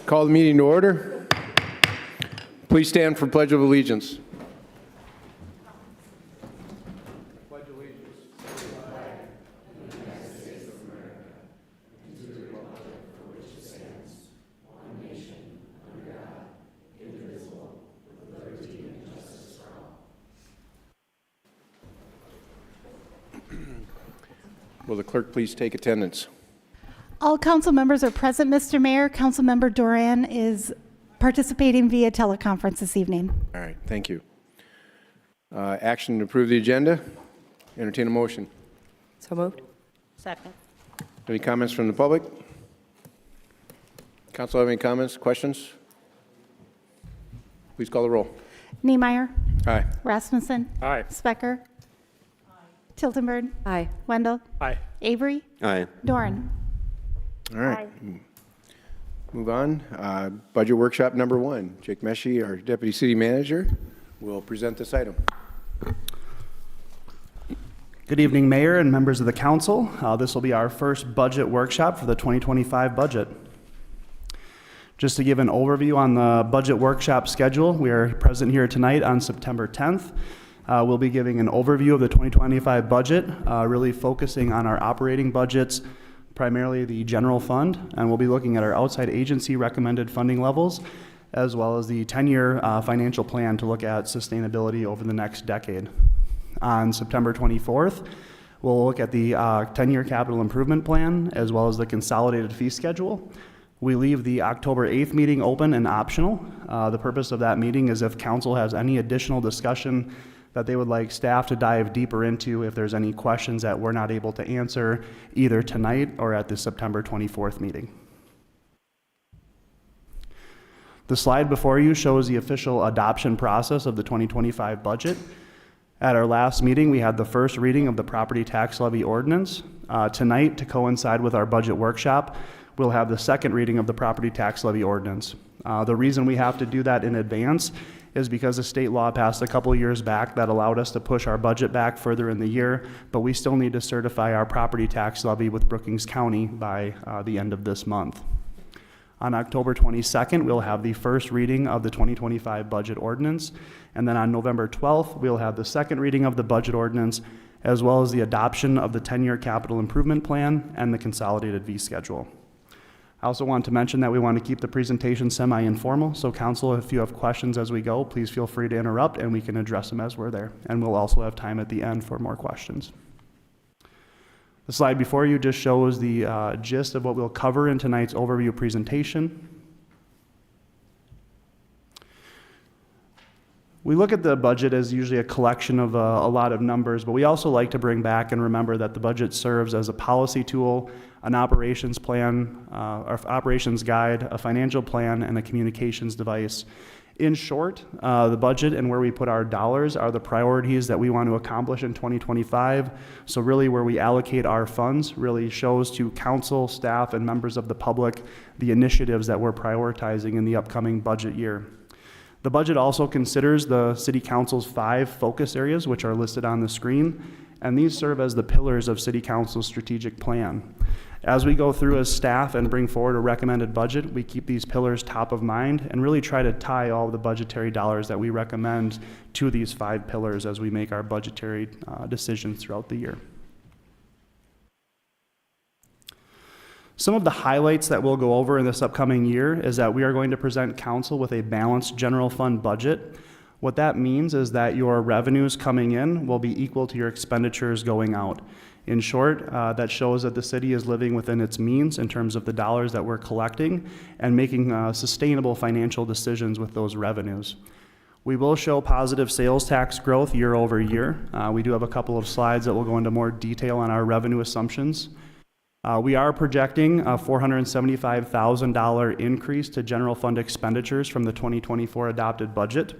Call the meeting to order. Please stand for Pledge of Allegiance. Will the clerk please take attendance? All council members are present, Mr. Mayor. Councilmember Duran is participating via teleconference this evening. All right, thank you. Action to approve the agenda. Entertain a motion. So moved. Second. Any comments from the public? Council have any comments, questions? Please call the roll. Niemeyer. Aye. Rasmussen. Aye. Specker. Tiltonburg. Aye. Wendell. Aye. Avery. Aye. Doran. All right. Move on. Budget workshop number 1. Jake Meshi, our Deputy City Manager, will present this item. Good evening, Mayor and members of the council. This will be our first budget workshop for the 2025 budget. Just to give an overview on the budget workshop schedule, we are present here tonight on September 10th. We'll be giving an overview of the 2025 budget, really focusing on our operating budgets, primarily the general fund, and we'll be looking at our outside agency recommended funding levels, as well as the 10-year financial plan to look at sustainability over the next decade. On September 24th, we'll look at the 10-year capital improvement plan, as well as the consolidated fee schedule. We leave the October 8th meeting open and optional. The purpose of that meeting is if council has any additional discussion that they would like staff to dive deeper into, if there's any questions that we're not able to answer either tonight or at the September 24th meeting. The slide before you shows the official adoption process of the 2025 budget. At our last meeting, we had the first reading of the property tax levy ordinance. Tonight, to coincide with our budget workshop, we'll have the second reading of the property tax levy ordinance. The reason we have to do that in advance is because a state law passed a couple years back that allowed us to push our budget back further in the year, but we still need to certify our property tax levy with Brookings County by the end of this month. On October 22nd, we'll have the first reading of the 2025 budget ordinance, and then on November 12th, we'll have the second reading of the budget ordinance, as well as the adoption of the 10-year capital improvement plan and the consolidated fee schedule. I also want to mention that we want to keep the presentation semi-informal, so council, if you have questions as we go, please feel free to interrupt and we can address them as we're there. And we'll also have time at the end for more questions. The slide before you just shows the gist of what we'll cover in tonight's overview presentation. We look at the budget as usually a collection of a lot of numbers, but we also like to bring back and remember that the budget serves as a policy tool, an operations plan, our operations guide, a financial plan, and a communications device. In short, the budget and where we put our dollars are the priorities that we want to accomplish in 2025. So really where we allocate our funds really shows to council, staff, and members of the public the initiatives that we're prioritizing in the upcoming budget year. The budget also considers the City Council's 5 focus areas, which are listed on the screen, and these serve as the pillars of City Council's strategic plan. As we go through as staff and bring forward a recommended budget, we keep these pillars top of mind and really try to tie all the budgetary dollars that we recommend to these 5 pillars as we make our budgetary decisions throughout the year. Some of the highlights that we'll go over in this upcoming year is that we are going to present council with a balanced general fund budget. What that means is that your revenues coming in will be equal to your expenditures going out. In short, that shows that the city is living within its means in terms of the dollars that we're collecting and making sustainable financial decisions with those revenues. We will show positive sales tax growth year over year. We do have a couple of slides that will go into more detail on our revenue assumptions. We are projecting a $475,000 increase to general fund expenditures from the 2024 adopted budget.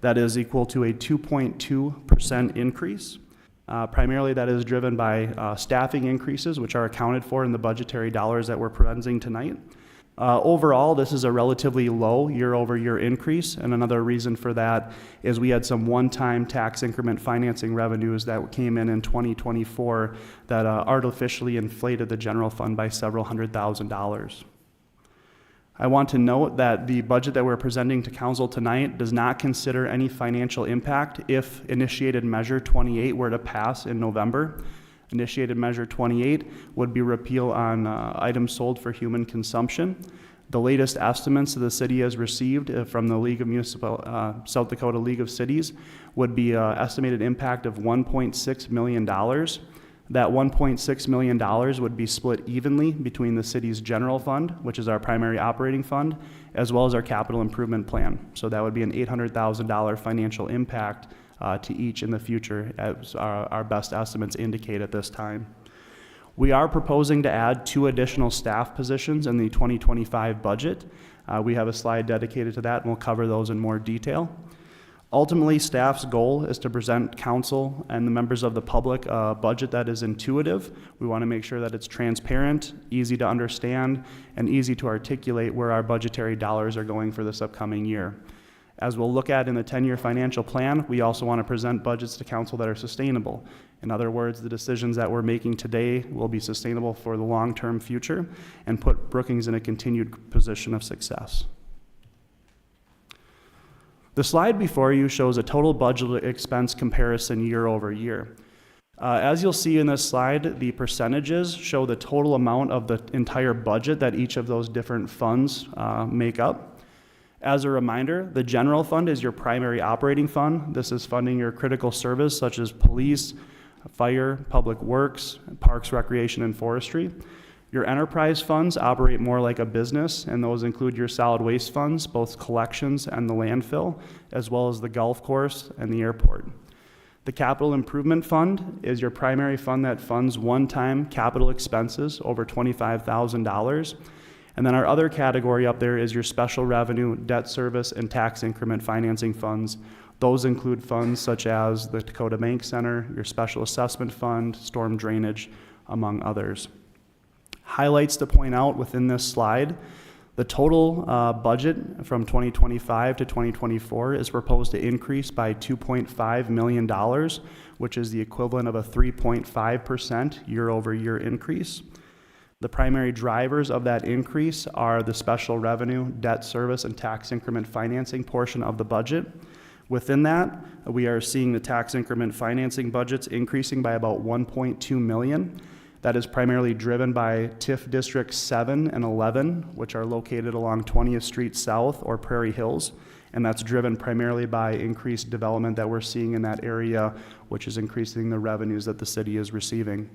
That is equal to a 2.2% increase. Primarily that is driven by staffing increases, which are accounted for in the budgetary dollars that we're presenting tonight. Overall, this is a relatively low year-over-year increase, and another reason for that is we had some one-time tax increment financing revenues that came in 2024 that artificially inflated the general fund by several $100,000. I want to note that the budget that we're presenting to council tonight does not consider any financial impact if initiated Measure 28 were to pass in November. Initiated Measure 28 would be repeal on items sold for human consumption. The latest estimates that the city has received from the South Dakota League of Cities would be an estimated impact of $1.6 million. That $1.6 million would be split evenly between the city's general fund, which is our primary operating fund, as well as our capital improvement plan. So that would be an $800,000 financial impact to each in the future, as our best estimates indicate at this time. We are proposing to add 2 additional staff positions in the 2025 budget. We have a slide dedicated to that, and we'll cover those in more detail. Ultimately, staff's goal is to present council and the members of the public a budget that is intuitive. We want to make sure that it's transparent, easy to understand, and easy to articulate where our budgetary dollars are going for this upcoming year. As we'll look at in the 10-year financial plan, we also want to present budgets to council that are sustainable. In other words, the decisions that we're making today will be sustainable for the long-term future and put Brookings in a continued position of success. The slide before you shows a total budget expense comparison year over year. As you'll see in this slide, the percentages show the total amount of the entire budget that each of those different funds make up. As a reminder, the general fund is your primary operating fund. This is funding your critical service such as police, fire, public works, parks, recreation, and forestry. Your enterprise funds operate more like a business, and those include your solid waste funds, both collections and the landfill, as well as the golf course and the airport. The capital improvement fund is your primary fund that funds one-time capital expenses over $25,000. And then our other category up there is your special revenue, debt service, and tax increment financing funds. Those include funds such as the Dakota Bank Center, your special assessment fund, storm drainage, among others. Highlights to point out within this slide: the total budget from 2025 to 2024 is proposed to increase by $2.5 million, which is the equivalent of a 3.5% year-over-year increase. The primary drivers of that increase are the special revenue, debt service, and tax increment financing portion of the budget. Within that, we are seeing the tax increment financing budgets increasing by about $1.2 million. That is primarily driven by TIF Districts 7 and 11, which are located along 20th Street South or Prairie Hills, and that's driven primarily by increased development that we're seeing in that area, which is increasing the revenues that the city is receiving.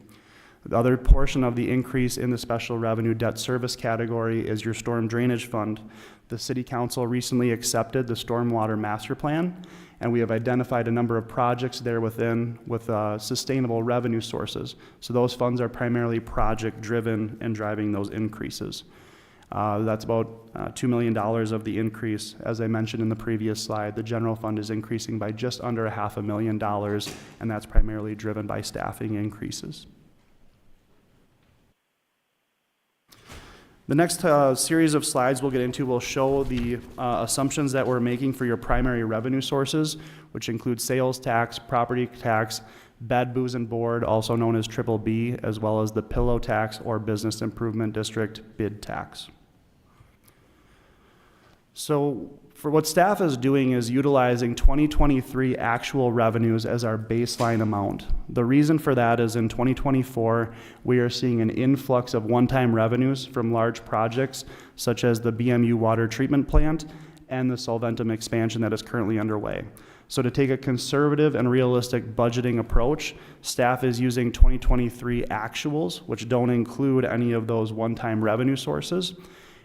The other portion of the increase in the special revenue debt service category is your storm drainage fund. The City Council recently accepted the Stormwater Master Plan, and we have identified a number of projects there within with sustainable revenue sources. So those funds are primarily project-driven and driving those increases. That's about $2 million of the increase. As I mentioned in the previous slide, the general fund is increasing by just under $500,000, and that's primarily driven by staffing increases. The next series of slides we'll get into will show the assumptions that we're making for your primary revenue sources, which include sales tax, property tax, bed, booze, and board, also known as Triple B, as well as the pillow tax or business improvement district bid tax. So for what staff is doing is utilizing 2023 actual revenues as our baseline amount. The reason for that is in 2024, we are seeing an influx of one-time revenues from large projects such as the BMU water treatment plant and the Solventum expansion that is currently underway. So to take a conservative and realistic budgeting approach, staff is using 2023 actuals, which don't include any of those one-time revenue sources.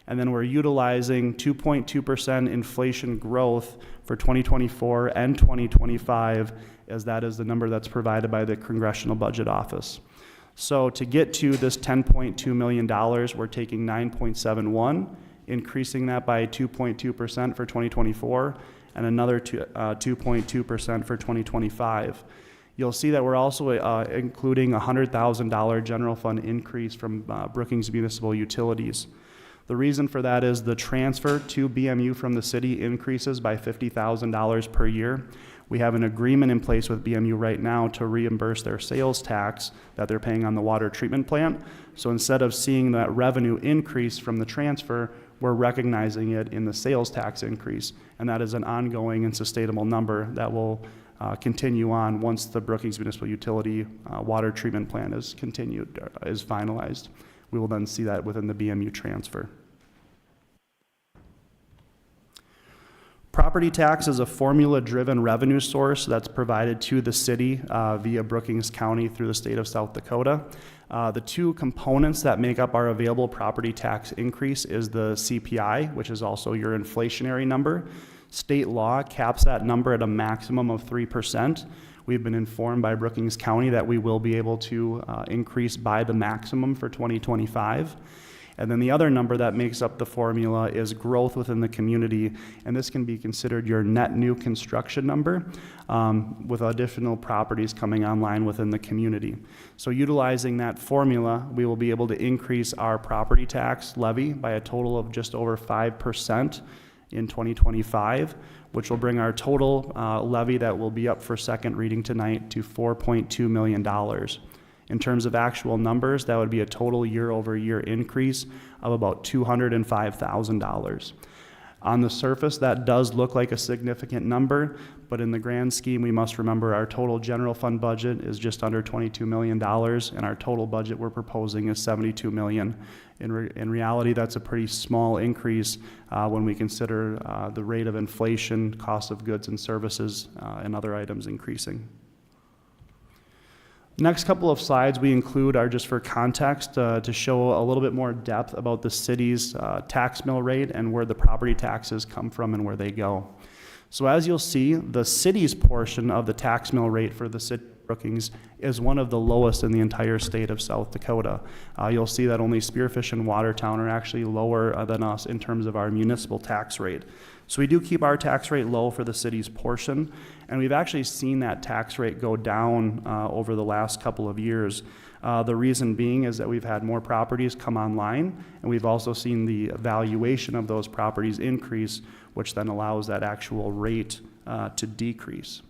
And then we're utilizing 2.2% inflation growth for 2024 and 2025, as that is the number that's provided by the Congressional Budget Office. So to get to this $10.2 million, we're taking 9.71, increasing that by 2.2% for 2024, and another 2.2% for 2025. You'll see that we're also including a $100,000 general fund increase from Brookings Municipal Utilities. The reason for that is the transfer to BMU from the city increases by $50,000 per year. We have an agreement in place with BMU right now to reimburse their sales tax that they're paying on the water treatment plant. So instead of seeing that revenue increase from the transfer, we're recognizing it in the sales tax increase. And that is an ongoing and sustainable number that will continue on once the Brookings Municipal Utility water treatment plan is finalized. We will then see that within the BMU transfer. Property tax is a formula-driven revenue source that's provided to the city via Brookings County through the state of South Dakota. The two components that make up our available property tax increase is the CPI, which is also your inflationary number. State law caps that number at a maximum of 3%. We've been informed by Brookings County that we will be able to increase by the maximum for 2025. And then the other number that makes up the formula is growth within the community, and this can be considered your net new construction number with additional properties coming online within the community. So utilizing that formula, we will be able to increase our property tax levy by a total of just over 5% in 2025, which will bring our total levy that will be up for second reading tonight to $4.2 million. In terms of actual numbers, that would be a total year-over-year increase of about $205,000. On the surface, that does look like a significant number, but in the grand scheme, we must remember our total general fund budget is just under $22 million, and our total budget we're proposing is $72 million. In reality, that's a pretty small increase when we consider the rate of inflation, cost of goods and services, and other items increasing. Next couple of slides we include are just for context to show a little bit more depth about the city's tax mill rate and where the property taxes come from and where they go. So as you'll see, the city's portion of the tax mill rate for the city of Brookings is one of the lowest in the entire state of South Dakota. You'll see that only Spearfish and Watertown are actually lower than us in terms of our municipal tax rate. So we do keep our tax rate low for the city's portion, and we've actually seen that tax rate go down over the last couple of years. The reason being is that we've had more properties come online, and we've also seen the valuation of those properties increase, which then allows that actual rate to decrease.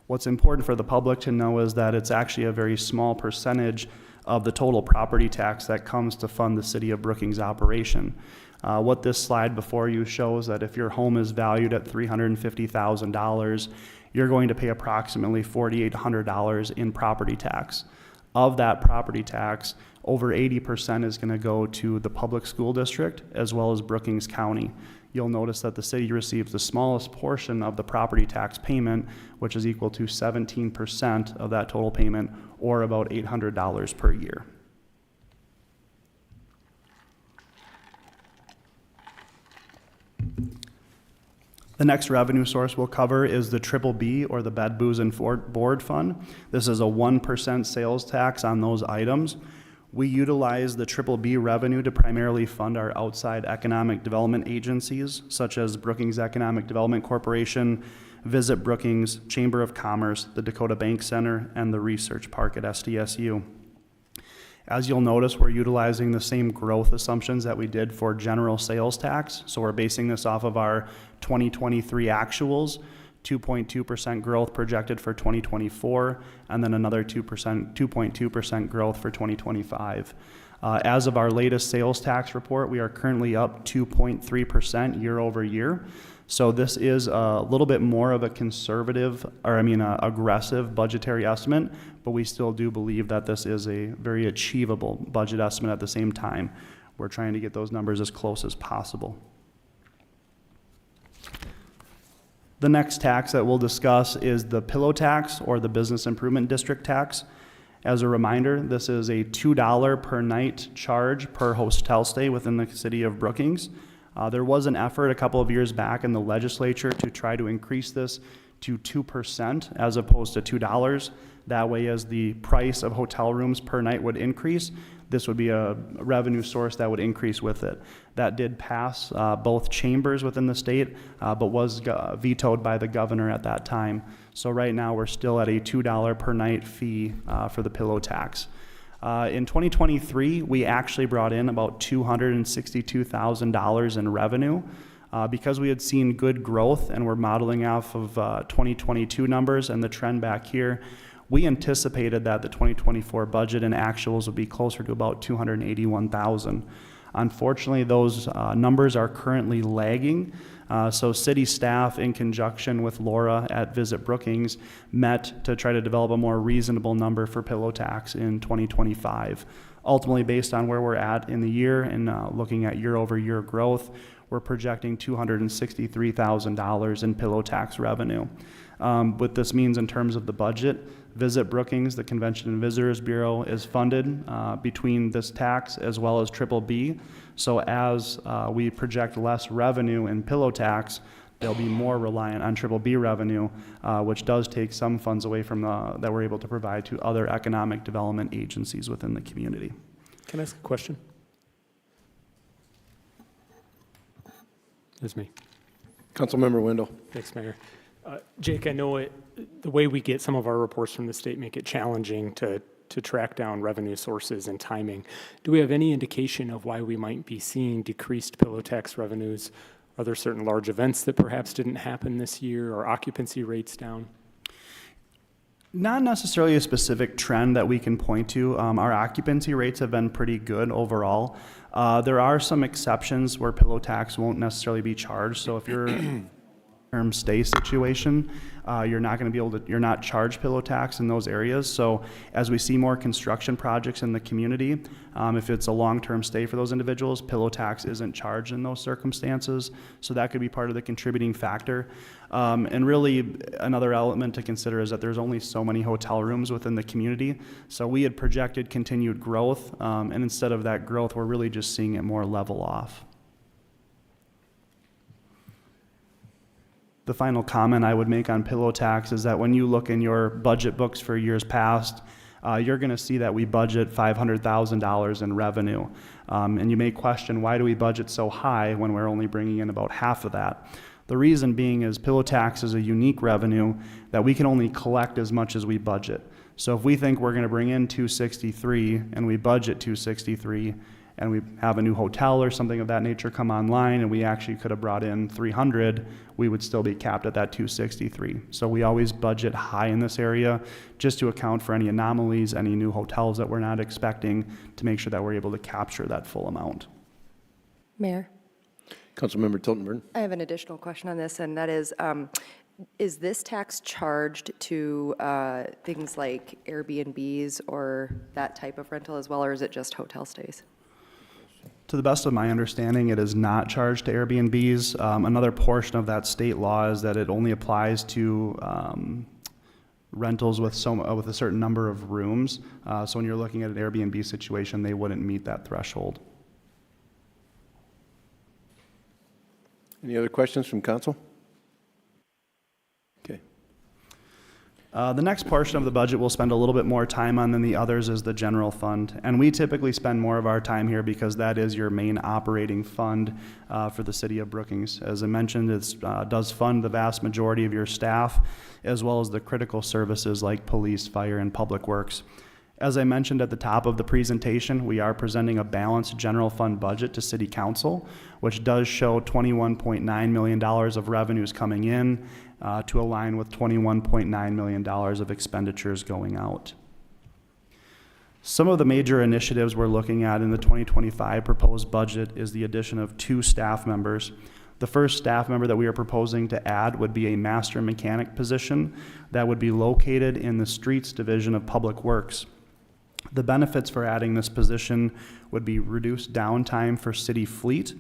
What's important for the public to know is that it's actually a very small percentage of the total property tax that comes to fund the city of Brookings operation. What this slide before you shows that if your home is valued at $350,000, you're going to pay approximately $4,800 in property tax. Of that property tax, over 80% is going to go to the public school district as well as Brookings County. You'll notice that the city receives the smallest portion of the property tax payment, which is equal to 17% of that total payment, or about $800 per year. The next revenue source we'll cover is the BBB, or the Bed, Booze, and Board Fund. This is a 1% sales tax on those items. We utilize the BBB revenue to primarily fund our outside economic development agencies, such as Brookings Economic Development Corporation, Visit Brookings, Chamber of Commerce, the Dakota Bank Center, and the Research Park at SDSU. As you'll notice, we're utilizing the same growth assumptions that we did for general sales tax. So we're basing this off of our 2023 actuals, 2.2% growth projected for 2024, and then another 2.2% growth for 2025. As of our latest sales tax report, we are currently up 2.3% year over year. So this is a little bit more of a aggressive budgetary estimate, but we still do believe that this is a very achievable budget estimate at the same time. We're trying to get those numbers as close as possible. The next tax that we'll discuss is the pillow tax, or the Business Improvement District tax. As a reminder, this is a $2 per night charge per hotel stay within the city of Brookings. There was an effort a couple of years back in the legislature to try to increase this to 2% as opposed to $2. That way, as the price of hotel rooms per night would increase, this would be a revenue source that would increase with it. That did pass both chambers within the state, but was vetoed by the governor at that time. So right now, we're still at a $2 per night fee for the pillow tax. In 2023, we actually brought in about $262,000 in revenue. Because we had seen good growth and we're modeling off of 2022 numbers and the trend back here, we anticipated that the 2024 budget and actuals would be closer to about $281,000. Unfortunately, those numbers are currently lagging. So city staff, in conjunction with Laura at Visit Brookings, met to try to develop a more reasonable number for pillow tax in 2025. Ultimately, based on where we're at in the year and looking at year-over-year growth, we're projecting $263,000 in pillow tax revenue. What this means in terms of the budget, Visit Brookings, the Convention and Visitors Bureau, is funded between this tax as well as Triple B. So as we project less revenue in pillow tax, they'll be more reliant on Triple B revenue, which does take some funds away from that we're able to provide to other economic development agencies within the community. Can I ask a question? That's me. Councilmember Wendell. Thanks, Mayor. Jake, I know the way we get some of our reports from the state make it challenging to track down revenue sources and timing. Do we have any indication of why we might be seeing decreased pillow tax revenues? Are there certain large events that perhaps didn't happen this year, or occupancy rates down? Not necessarily a specific trend that we can point to. Our occupancy rates have been pretty good overall. There are some exceptions where pillow tax won't necessarily be charged. So if you're term stay situation, you're not going to be able to, you're not charged pillow tax in those areas. So as we see more construction projects in the community, if it's a long-term stay for those individuals, pillow tax isn't charged in those circumstances. So that could be part of the contributing factor. And really another element to consider is that there's only so many hotel rooms within the community. So we had projected continued growth, and instead of that growth, we're really just seeing it more level off. The final comment I would make on pillow tax is that when you look in your budget books for years past, you're going to see that we budget $500,000 in revenue. And you may question, why do we budget so high when we're only bringing in about half of that? The reason being is pillow tax is a unique revenue that we can only collect as much as we budget. So if we think we're going to bring in 263 and we budget 263, and we have a new hotel or something of that nature come online and we actually could have brought in 300, we would still be capped at that 263. So we always budget high in this area just to account for any anomalies, any new hotels that we're not expecting, to make sure that we're able to capture that full amount. Mayor, Councilmember Tilton-Burton. I have an additional question on this, and that is this tax charged to things like Airbnbs or that type of rental as well, or is it just hotel stays? To the best of my understanding, it is not charged to Airbnbs. Another portion of that state law is that it only applies to rentals with a certain number of rooms. So when you're looking at an Airbnb situation, they wouldn't meet that threshold. Any other questions from council? Okay. The next portion of the budget we'll spend a little bit more time on than the others is the general fund. And we typically spend more of our time here because that is your main operating fund for the city of Brookings. As I mentioned, it does fund the vast majority of your staff, as well as the critical services like police, fire, and public works. As I mentioned at the top of the presentation, we are presenting a balanced general fund budget to City Council, which does show $21.9 million of revenues coming in to align with $21.9 million of expenditures going out. Some of the major initiatives we're looking at in the 2025 proposed budget is the addition of 2 staff members. The first staff member that we are proposing to add would be a master mechanic position that would be located in the Streets Division of Public Works. The benefits for adding this position would be reduced downtime for city fleet.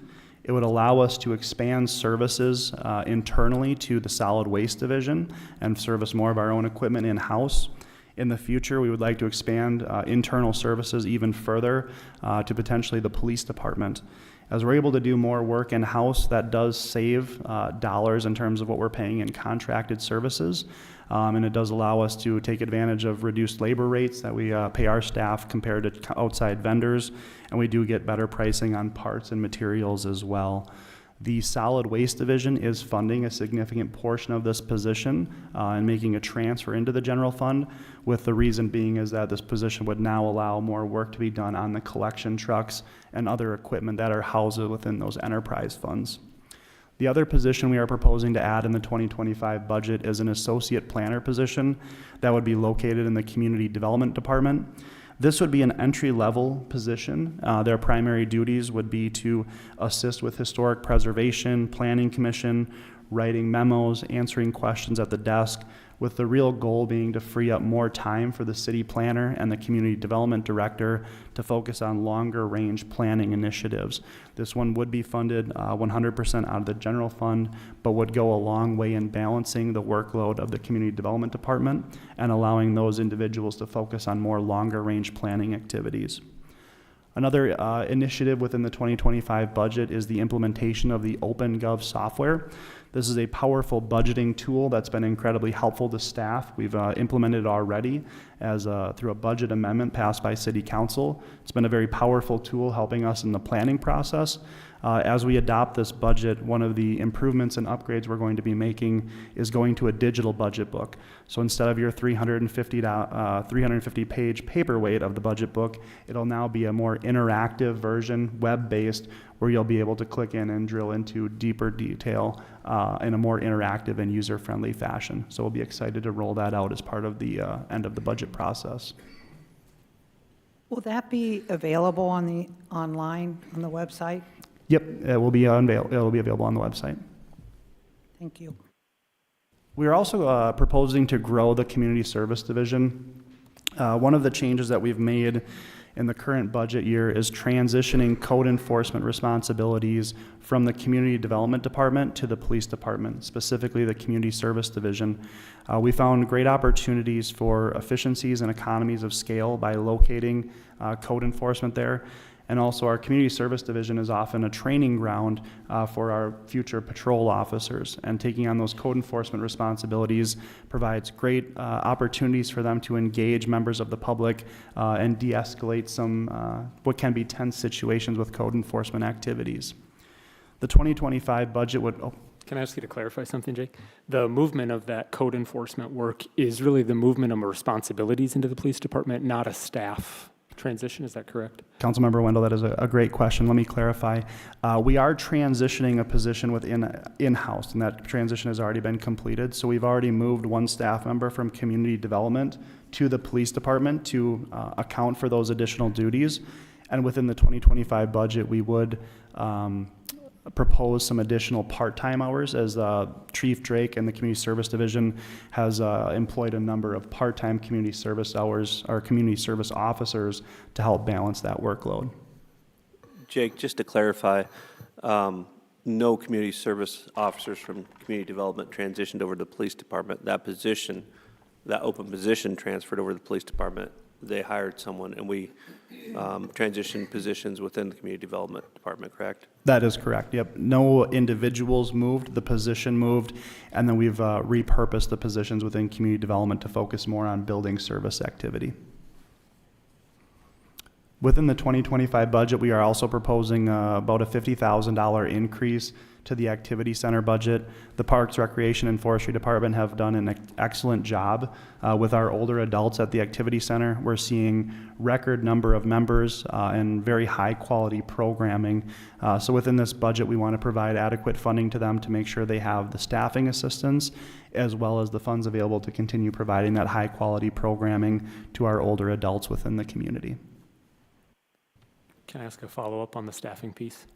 It would allow us to expand services internally to the solid waste division and service more of our own equipment in-house. In the future, we would like to expand internal services even further to potentially the police department. As we're able to do more work in-house, that does save dollars in terms of what we're paying in contracted services. And it does allow us to take advantage of reduced labor rates that we pay our staff compared to outside vendors, and we do get better pricing on parts and materials as well. The solid waste division is funding a significant portion of this position and making a transfer into the general fund, with the reason being is that this position would now allow more work to be done on the collection trucks and other equipment that are housed within those enterprise funds. The other position we are proposing to add in the 2025 budget is an associate planner position that would be located in the community development department. This would be an entry-level position. Their primary duties would be to assist with historic preservation, planning commission, writing memos, answering questions at the desk, with the real goal being to free up more time for the city planner and the community development director to focus on longer range planning initiatives. This one would be funded 100% out of the general fund, but would go a long way in balancing the workload of the community development department and allowing those individuals to focus on more longer range planning activities. Another initiative within the 2025 budget is the implementation of the OpenGov software. This is a powerful budgeting tool that's been incredibly helpful to staff. We've implemented it already as through a budget amendment passed by City Council. It's been a very powerful tool helping us in the planning process. As we adopt this budget, one of the improvements and upgrades we're going to be making is going to a digital budget book. So instead of your 350 page paperweight of the budget book, it'll now be a more interactive version, web-based, where you'll be able to click in and drill into deeper detail in a more interactive and user-friendly fashion. So we'll be excited to roll that out as part of the end of the budget process. Will that be available on the online on the website? Yep, it will be available on the website. Thank you. We are also proposing to grow the community service division. One of the changes that we've made in the current budget year is transitioning code enforcement responsibilities from the community development department to the police department, specifically the community service division. We found great opportunities for efficiencies and economies of scale by locating code enforcement there. And also our community service division is often a training ground for our future patrol officers, and taking on those code enforcement responsibilities provides great opportunities for them to engage members of the public and de-escalate some what can be tense situations with code enforcement activities. The 2025 budget would, Can I ask you to clarify something, Jake? The movement of that code enforcement work is really the movement of responsibilities into the police department, not a staff transition, is that correct? Councilmember Wendell, that is a great question. Let me clarify. We are transitioning a position within in-house, and that transition has already been completed. So we've already moved one staff member from community development to the police department to account for those additional duties. And within the 2025 budget, we would propose some additional part-time hours, as Chief Drake and the Community Service Division has employed a number of part-time community service hours, or community service officers, to help balance that workload. Jake, just to clarify, no community service officers from community development transitioned over to the police department. That position, that open position transferred over to the police department. They hired someone, and we transitioned positions within the community development department, correct? That is correct, yep. No individuals moved, the position moved, and then we've repurposed the positions within community development to focus more on building service activity. Within the 2025 budget, we are also proposing about a $50,000 increase to the activity center budget. The Parks, Recreation, and Forestry Department have done an excellent job with our older adults at the activity center. We're seeing record number of members and very high quality programming. So within this budget, we want to provide adequate funding to them to make sure they have the staffing assistance as well as the funds available to continue providing that high quality programming to our older adults within the community. Can I ask a follow-up on the staffing piece?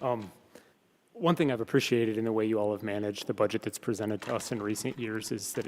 One thing I've appreciated in the way you all have managed the budget that's presented to us in recent years is that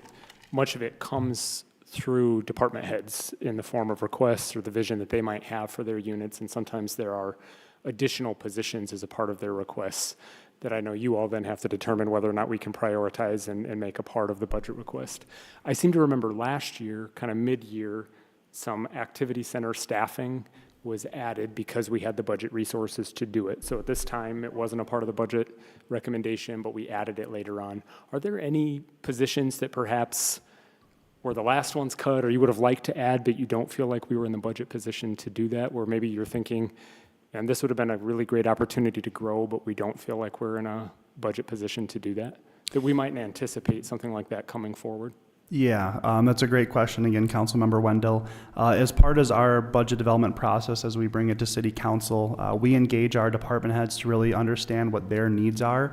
much of it comes through department heads in the form of requests or the vision that they might have for their units, and sometimes there are additional positions as a part of their requests that I know you all then have to determine whether or not we can prioritize and make a part of the budget request. I seem to remember last year, kind of mid-year, some activity center staffing was added because we had the budget resources to do it. So at this time, it wasn't a part of the budget recommendation, but we added it later on. Are there any positions that perhaps were the last ones cut, or you would have liked to add, but you don't feel like we were in the budget position to do that, where maybe you're thinking, and this would have been a really great opportunity to grow, but we don't feel like we're in a budget position to do that we might anticipate something like that coming forward? Yeah, that's a great question. Again, Councilmember Wendell. As part of our budget development process, as we bring it to City Council, we engage our department heads to really understand what their needs are.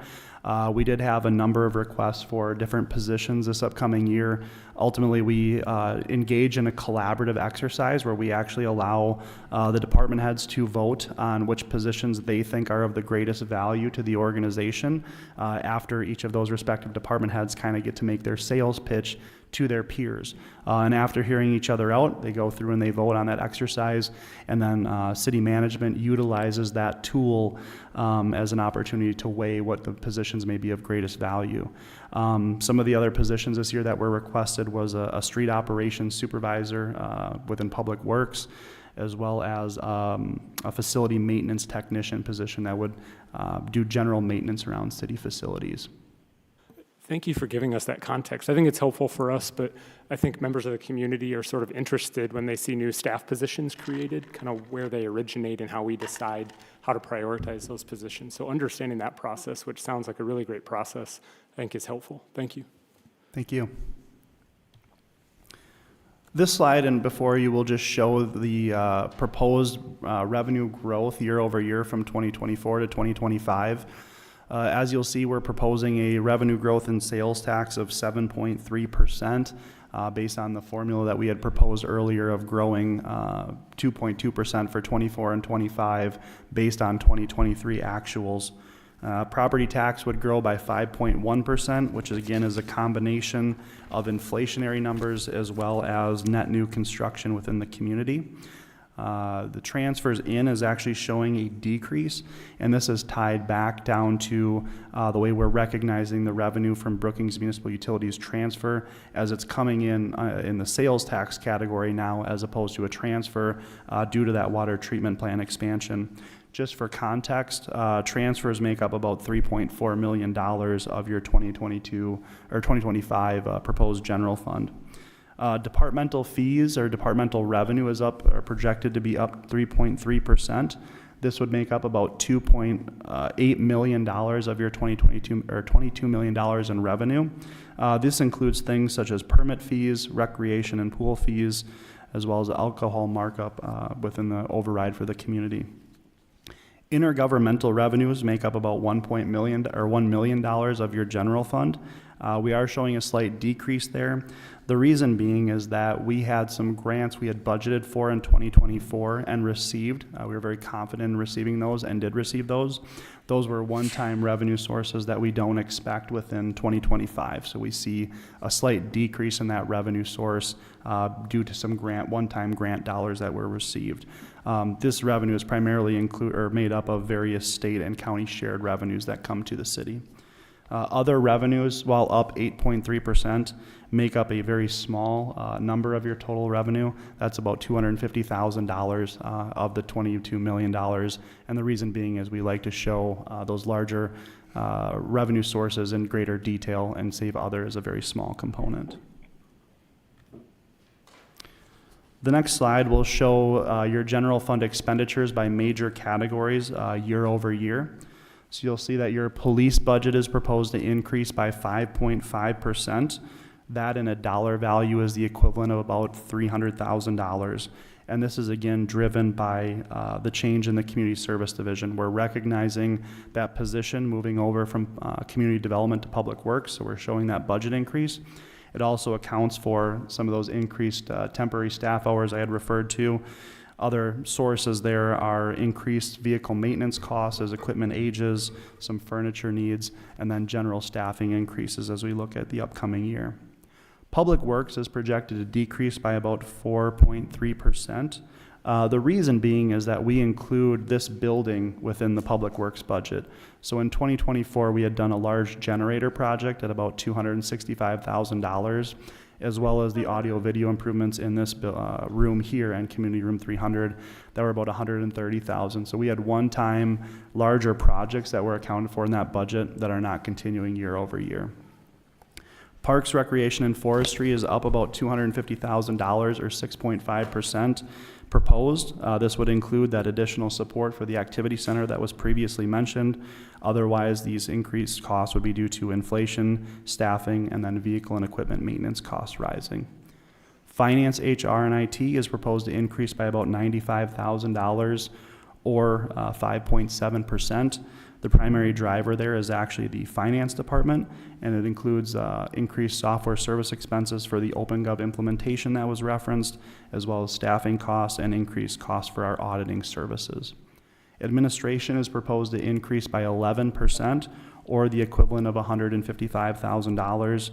We did have a number of requests for different positions this upcoming year. Ultimately, we engage in a collaborative exercise where we actually allow the department heads to vote on which positions they think are of the greatest value to the organization. After each of those respective department heads kind of get to make their sales pitch to their peers. And after hearing each other out, they go through and they vote on that exercise, and then city management utilizes that tool as an opportunity to weigh what the positions may be of greatest value. Some of the other positions this year that were requested was a street operations supervisor within Public Works, as well as a facility maintenance technician position that would do general maintenance around city facilities. Thank you for giving us that context. I think it's helpful for us, but I think members of the community are sort of interested when they see new staff positions created, kind of where they originate and how we decide how to prioritize those positions. So understanding that process, which sounds like a really great process, I think is helpful. Thank you. Thank you. This slide and before you will just show the proposed revenue growth year over year from 2024 to 2025. As you'll see, we're proposing a revenue growth in sales tax of 7.3% based on the formula that we had proposed earlier of growing 2.2% for 24 and 25 based on 2023 actuals. Property tax would grow by 5.1%, which again is a combination of inflationary numbers as well as net new construction within the community. The transfers in is actually showing a decrease, and this is tied back down to the way we're recognizing the revenue from Brookings Municipal Utilities transfer as it's coming in the sales tax category now as opposed to a transfer due to that water treatment plant expansion. Just for context, transfers make up about $3.4 million of your 2022 or 2025 proposed general fund. Departmental fees or departmental revenue is up or projected to be up 3.3%. This would make up about $2.8 million of your 2022 or $22 million in revenue. This includes things such as permit fees, recreation and pool fees, as well as alcohol markup within the override for the community. Intergovernmental revenues make up about $1 million of your general fund. We are showing a slight decrease there. The reason being is that we had some grants we had budgeted for in 2024 and received. We were very confident in receiving those and did receive those. Those were one-time revenue sources that we don't expect within 2025. So we see a slight decrease in that revenue source due to some one-time grant dollars that were received. This revenue is primarily made up of various state and county shared revenues that come to the city. Other revenues, while up 8.3%, make up a very small number of your total revenue. That's about $250,000 of the $22 million. And the reason being is we like to show those larger revenue sources in greater detail and save other as a very small component. The next slide will show your general fund expenditures by major categories year over year. So you'll see that your police budget is proposed to increase by 5.5%. That in a dollar value is the equivalent of about $300,000. And this is again driven by the change in the community service division. We're recognizing that position moving over from community development to public works, so we're showing that budget increase. It also accounts for some of those increased temporary staff hours I had referred to. Other sources there are increased vehicle maintenance costs as equipment ages, some furniture needs, and then general staffing increases as we look at the upcoming year. Public Works is projected to decrease by about 4.3%. The reason being is that we include this building within the Public Works budget. So in 2024, we had done a large generator project at about $265,000. As well as the audio video improvements in this room here and Community Room 300 that were about $130,000. So we had one-time larger projects that were accounted for in that budget that are not continuing year over year. Parks, Recreation, and Forestry is up about $250,000 or 6.5% proposed. This would include that additional support for the activity center that was previously mentioned. Otherwise, these increased costs would be due to inflation, staffing, and then vehicle and equipment maintenance costs rising. Finance, HR, and IT is proposed to increase by about $95,000 or 5.7%. The primary driver there is actually the finance department, and it includes increased software service expenses for the OpenGov implementation that was referenced, as well as staffing costs and increased costs for our auditing services. Administration is proposed to increase by 11%, or the equivalent of $155,000.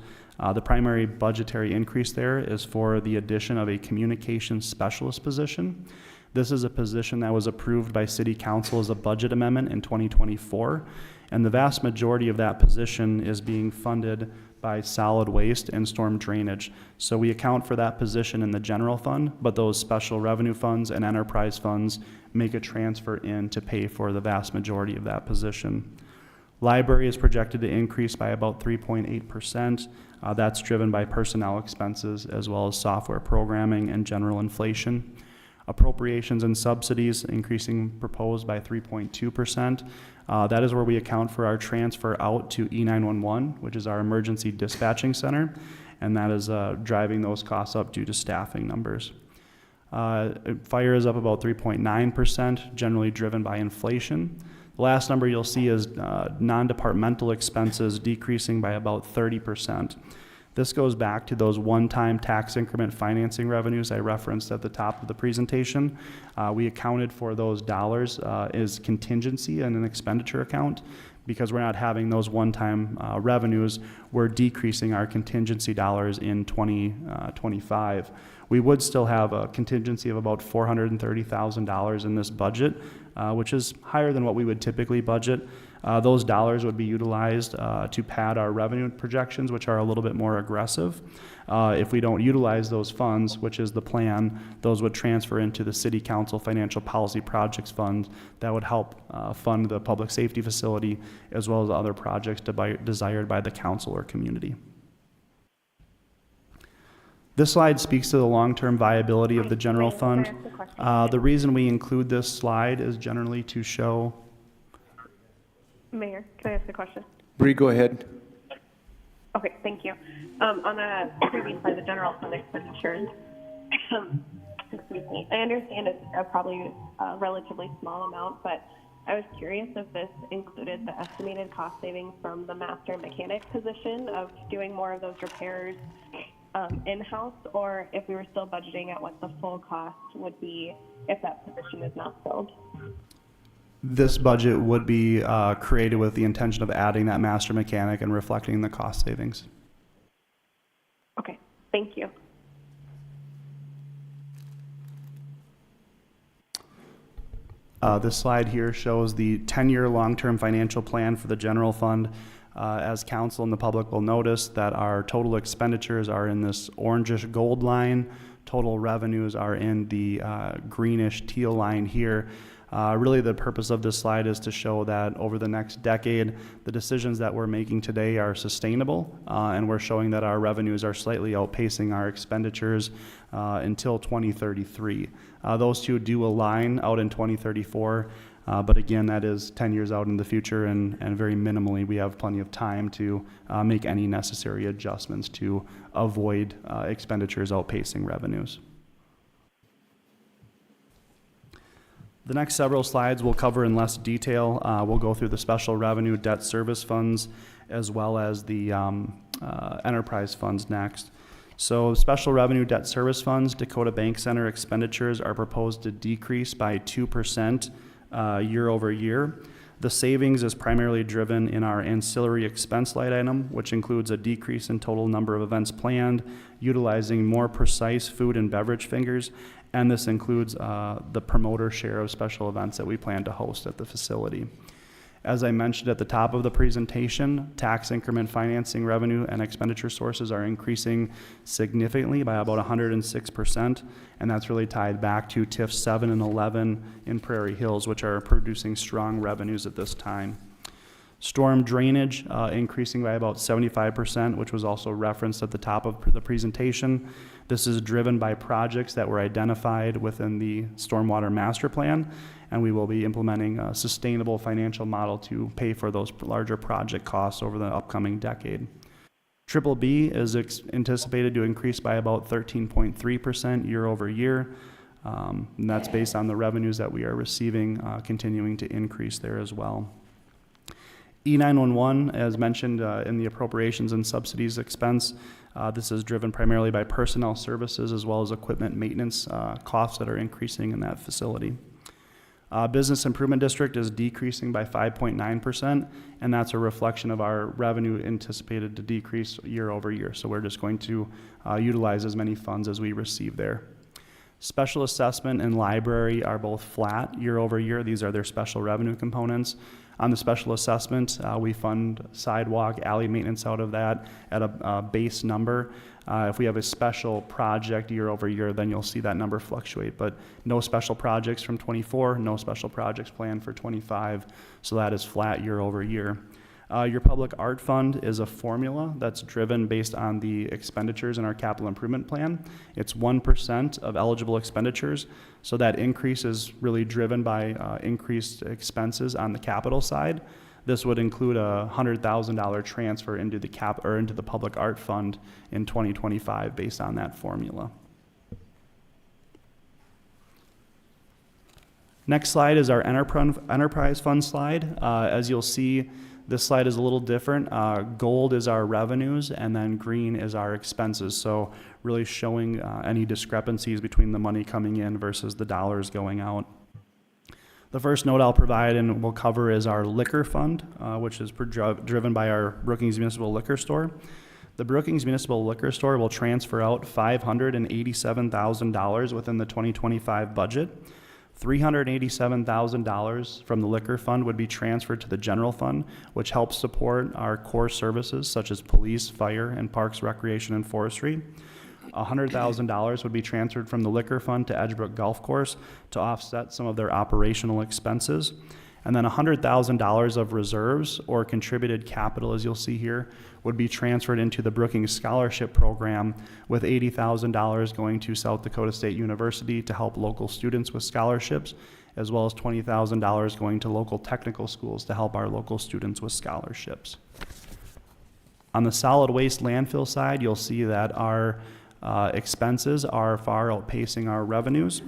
The primary budgetary increase there is for the addition of a communications specialist position. This is a position that was approved by City Council as a budget amendment in 2024, and the vast majority of that position is being funded by solid waste and storm drainage. So we account for that position in the general fund, but those special revenue funds and enterprise funds make a transfer in to pay for the vast majority of that position. Library is projected to increase by about 3.8%. That's driven by personnel expenses as well as software programming and general inflation. Appropriations and subsidies increasing proposed by 3.2%. That is where we account for our transfer out to E911, which is our emergency dispatching center, and that is driving those costs up due to staffing numbers. Fire is up about 3.9%, generally driven by inflation. The last number you'll see is non-departmental expenses decreasing by about 30%. This goes back to those one-time tax increment financing revenues I referenced at the top of the presentation. We accounted for those dollars as contingency in an expenditure account. Because we're not having those one-time revenues, we're decreasing our contingency dollars in 2025. We would still have a contingency of about $430,000 in this budget, which is higher than what we would typically budget. Those dollars would be utilized to pad our revenue projections, which are a little bit more aggressive. If we don't utilize those funds, which is the plan, those would transfer into the City Council Financial Policy Projects Fund that would help fund the public safety facility as well as other projects desired by the council or community. This slide speaks to the long-term viability of the general fund. The reason we include this slide is generally to show. Mayor, can I ask a question? Bree, go ahead. Okay, thank you. On the previous slide, the general fund expenditures, excuse me, I understand it's probably a relatively small amount, but I was curious if this included the estimated cost savings from the master mechanic position of doing more of those repairs in-house, or if we were still budgeting at what the full cost would be if that position is not filled. This budget would be created with the intention of adding that master mechanic and reflecting the cost savings. Okay, thank you. This slide here shows the 10-year long-term financial plan for the general fund. As council and the public will notice that our total expenditures are in this orangish gold line. Total revenues are in the greenish teal line here. Really the purpose of this slide is to show that over the next decade, the decisions that we're making today are sustainable, and we're showing that our revenues are slightly outpacing our expenditures until 2033. Those two do align out in 2034, but again, that is 10 years out in the future, and very minimally, we have plenty of time to make any necessary adjustments to avoid expenditures outpacing revenues. The next several slides we'll cover in less detail. We'll go through the special revenue debt service funds as well as the enterprise funds next. So special revenue debt service funds, Dakota Bank Center expenditures are proposed to decrease by 2% year over year. The savings is primarily driven in our ancillary expense line item, which includes a decrease in total number of events planned, utilizing more precise food and beverage figures, and this includes the promoter share of special events that we plan to host at the facility. As I mentioned at the top of the presentation, tax increment financing revenue and expenditure sources are increasing significantly by about 106%, and that's really tied back to TIF 7 and 11 in Prairie Hills, which are producing strong revenues at this time. Storm drainage increasing by about 75%, which was also referenced at the top of the presentation. This is driven by projects that were identified within the Stormwater Master Plan, and we will be implementing a sustainable financial model to pay for those larger project costs over the upcoming decade. Triple B is anticipated to increase by about 13.3% year over year, and that's based on the revenues that we are receiving continuing to increase there as well. E911, as mentioned in the appropriations and subsidies expense, this is driven primarily by personnel services as well as equipment maintenance costs that are increasing in that facility. Business Improvement District is decreasing by 5.9%, and that's a reflection of our revenue anticipated to decrease year over year. So we're just going to utilize as many funds as we receive there. Special assessment and library are both flat year over year. These are their special revenue components. On the special assessment, we fund sidewalk, alley maintenance out of that at a base number. If we have a special project year over year, then you'll see that number fluctuate. But no special projects from '24, no special projects planned for '25, so that is flat year over year. Your public art fund is a formula that's driven based on the expenditures in our capital improvement plan. It's 1% of eligible expenditures, so that increase is really driven by increased expenses on the capital side. This would include a $100,000 transfer into the public art fund in 2025 based on that formula. Next slide is our enterprise fund slide. As you'll see, this slide is a little different. Gold is our revenues, and then green is our expenses. So really showing any discrepancies between the money coming in versus the dollars going out. The first note I'll provide and we'll cover is our liquor fund, which is driven by our Brookings Municipal Liquor Store. The Brookings Municipal Liquor Store will transfer out $587,000 within the 2025 budget. $387,000 from the liquor fund would be transferred to the general fund, which helps support our core services such as police, fire, and parks, recreation, and forestry. $100,000 would be transferred from the liquor fund to Edgebrook Golf Course to offset some of their operational expenses. And then $100,000 of reserves or contributed capital, as you'll see here, would be transferred into the Brookings Scholarship Program, with $80,000 going to South Dakota State University to help local students with scholarships, as well as $20,000 going to local technical schools to help our local students with scholarships. On the solid waste landfill side, you'll see that our expenses are far outpacing our revenues.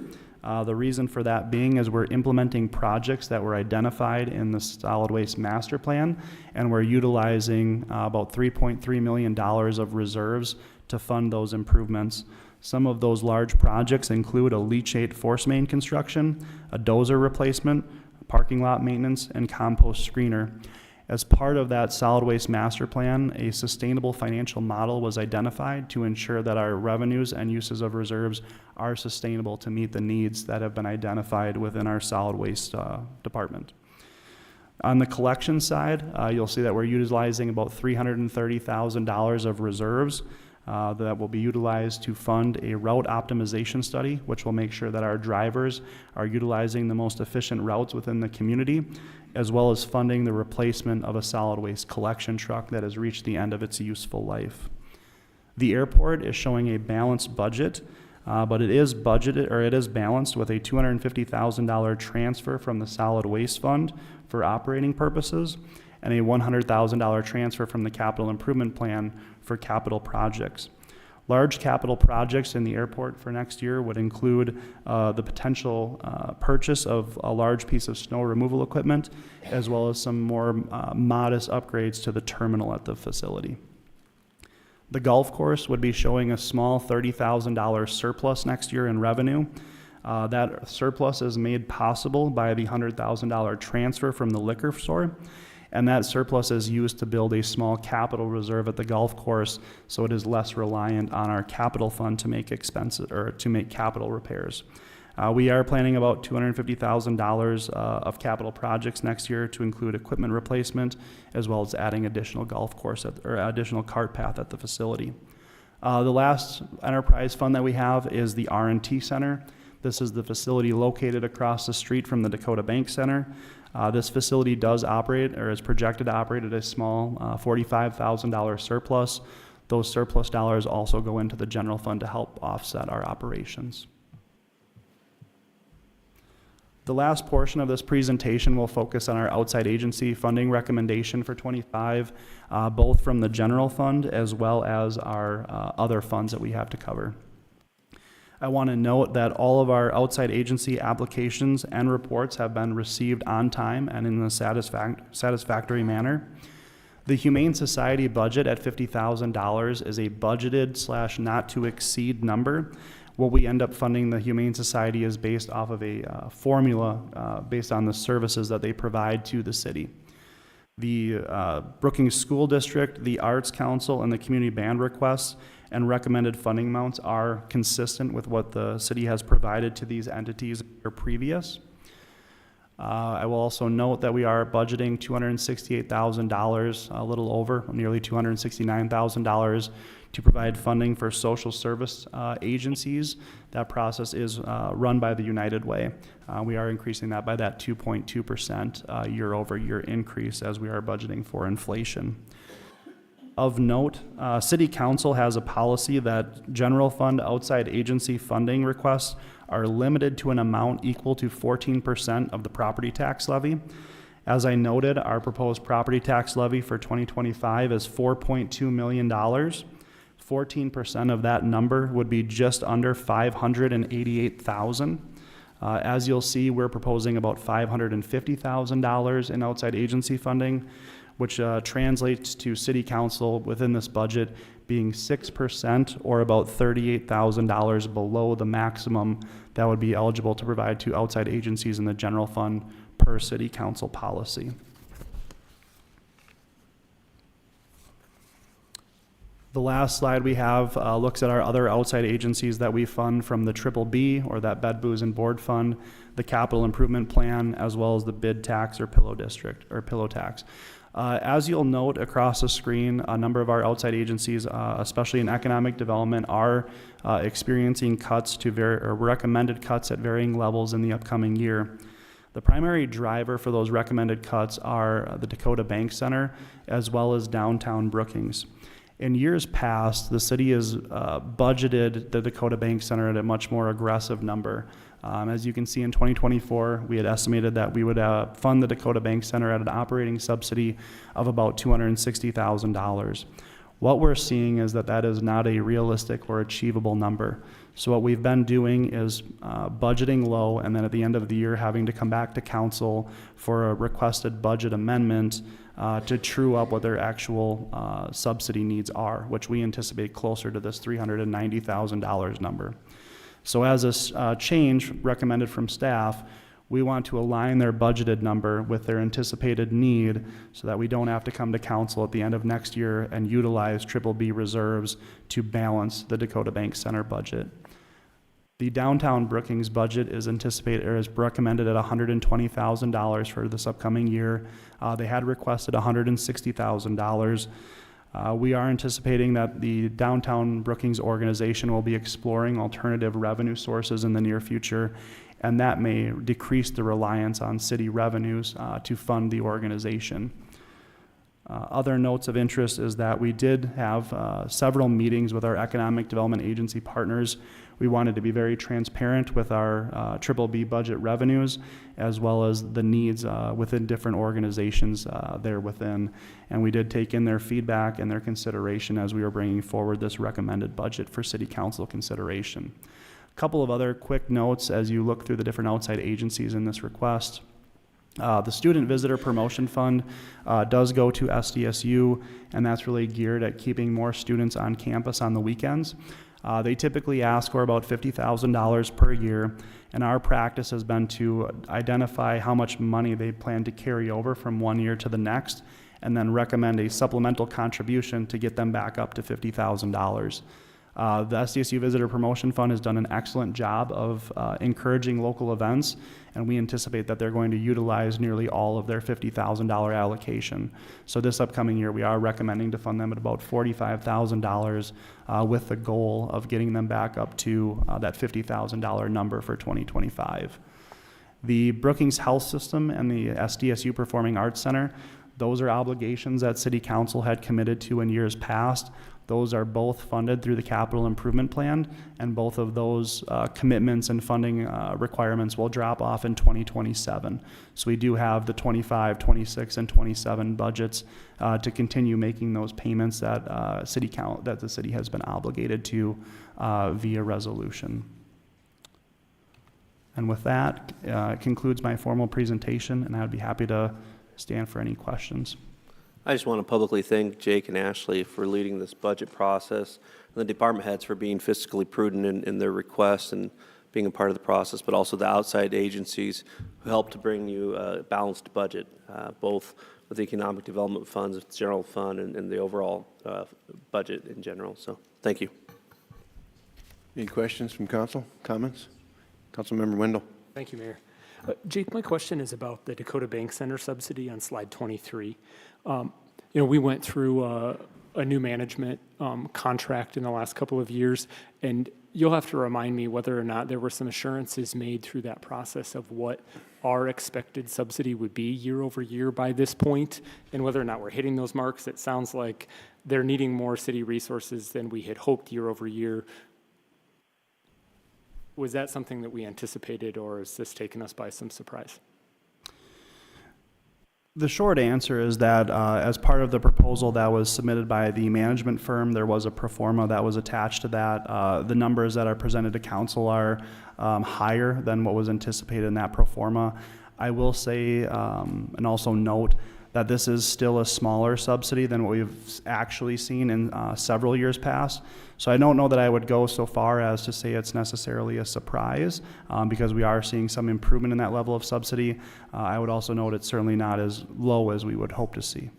The reason for that being is we're implementing projects that were identified in the solid waste master plan, and we're utilizing about $3.3 million of reserves to fund those improvements. Some of those large projects include a leachate force main construction, a dozer replacement, parking lot maintenance, and compost screener. As part of that solid waste master plan, a sustainable financial model was identified to ensure that our revenues and uses of reserves are sustainable to meet the needs that have been identified within our solid waste department. On the collection side, you'll see that we're utilizing about $330,000 of reserves that will be utilized to fund a route optimization study, which will make sure that our drivers are utilizing the most efficient routes within the community, as well as funding the replacement of a solid waste collection truck that has reached the end of its useful life. The airport is showing a balanced budget, but it is balanced with a $250,000 transfer from the solid waste fund for operating purposes, and a $100,000 transfer from the capital improvement plan for capital projects. Large capital projects in the airport for next year would include the potential purchase of a large piece of snow removal equipment, as well as some more modest upgrades to the terminal at the facility. The golf course would be showing a small $30,000 surplus next year in revenue. That surplus is made possible by the $100,000 transfer from the liquor store, and that surplus is used to build a small capital reserve at the golf course, so it is less reliant on our capital fund to make capital repairs. We are planning about $250,000 of capital projects next year to include equipment replacement, as well as adding additional additional cart path at the facility. The last enterprise fund that we have is the R&T Center. This is the facility located across the street from the Dakota Bank Center. This facility does operate, or is projected to operate, at a small $45,000 surplus. Those surplus dollars also go into the general fund to help offset our operations. The last portion of this presentation will focus on our outside agency funding recommendation for '25, both from the general fund as well as our other funds that we have to cover. I want to note that all of our outside agency applications and reports have been received on time and in a satisfactory manner. The Humane Society budget at $50,000 is a budgeted / not to exceed number. What we end up funding the Humane Society is based off of a formula based on the services that they provide to the city. The Brookings School District, the Arts Council, and the community band requests and recommended funding amounts are consistent with what the city has provided to these entities or previous. I will also note that we are budgeting $268,000, a little over, nearly $269,000 to provide funding for social service agencies. That process is run by the United Way. We are increasing that by that 2.2% year over year increase as we are budgeting for inflation. Of note, City Council has a policy that general fund outside agency funding requests are limited to an amount equal to 14% of the property tax levy. As I noted, our proposed property tax levy for 2025 is $4.2 million. 14% of that number would be just under $588,000. As you'll see, we're proposing about $550,000 in outside agency funding, which translates to City Council within this budget being 6% or about $38,000 below the maximum that would be eligible to provide to outside agencies in the general fund per City Council policy. The last slide we have looks at our other outside agencies that we fund from the BBB, or that Bed, Booze, and Board Fund, the Capital Improvement Plan, as well as the bid tax or pillow tax. As you'll note across the screen, a number of our outside agencies, especially in economic development, are experiencing cuts to recommended cuts at varying levels in the upcoming year. The primary driver for those recommended cuts are the Dakota Bank Center as well as downtown Brookings. In years past, the city has budgeted the Dakota Bank Center at a much more aggressive number. As you can see, in 2024, we had estimated that we would fund the Dakota Bank Center at an operating subsidy of about $260,000. What we're seeing is that that is not a realistic or achievable number. So what we've been doing is budgeting low, and then at the end of the year having to come back to council for a requested budget amendment to true up what their actual subsidy needs are, which we anticipate closer to this $390,000 number. So as a change recommended from staff, we want to align their budgeted number with their anticipated need so that we don't have to come to council at the end of next year and utilize BBB reserves to balance the Dakota Bank Center budget. The downtown Brookings budget is anticipated or is recommended at $120,000 for this upcoming year. They had requested $160,000. We are anticipating that the downtown Brookings organization will be exploring alternative revenue sources in the near future, and that may decrease the reliance on city revenues to fund the organization. Other notes of interest is that we did have several meetings with our economic development agency partners. We wanted to be very transparent with our BBB budget revenues, as well as the needs within different organizations there within. And we did take in their feedback and their consideration as we were bringing forward this recommended budget for City Council consideration. A couple of other quick notes as you look through the different outside agencies in this request. The Student Visitor Promotion Fund does go to SDSU, and that's really geared at keeping more students on campus on the weekends. They typically ask for about $50,000 per year, and our practice has been to identify how much money they plan to carry over from one year to the next, and then recommend a supplemental contribution to get them back up to $50,000. The SDSU Visitor Promotion Fund has done an excellent job of encouraging local events, and we anticipate that they're going to utilize nearly all of their $50,000 allocation. So this upcoming year, we are recommending to fund them at about $45,000 with the goal of getting them back up to that $50,000 number for 2025. The Brookings Health System and the SDSU Performing Arts Center, those are obligations that City Council had committed to in years past. Those are both funded through the Capital Improvement Plan, and both of those commitments and funding requirements will drop off in 2027. So we do have the 25, 26, and 27 budgets to continue making those payments that the city has been obligated to via resolution. And with that, it concludes my formal presentation, and I'd be happy to stand for any questions. I just want to publicly thank Jake and Ashley for leading this budget process, and the department heads for being fiscally prudent in their requests and being a part of the process, but also the outside agencies who helped to bring you a balanced budget, both with the economic development funds, general fund, and the overall budget in general. So thank you. Any questions from council? Comments? Councilmember Wendell. Thank you, Mayor. Jake, my question is about the Dakota Bank Center subsidy on slide 23. We went through a new management contract in the last couple of years, and you'll have to remind me whether or not there were some assurances made through that process of what our expected subsidy would be year over year by this point, and whether or not we're hitting those marks. It sounds like they're needing more city resources than we had hoped year over year. Was that something that we anticipated, or is this taking us by some surprise? The short answer is that as part of the proposal that was submitted by the management firm, there was a pro forma that was attached to that. The numbers that are presented to council are higher than what was anticipated in that pro forma. I will say and also note that this is still a smaller subsidy than what we've actually seen in several years past. So I don't know that I would go so far as to say it's necessarily a surprise because we are seeing some improvement in that level of subsidy. I would also note it's certainly not as low as we would hope to see.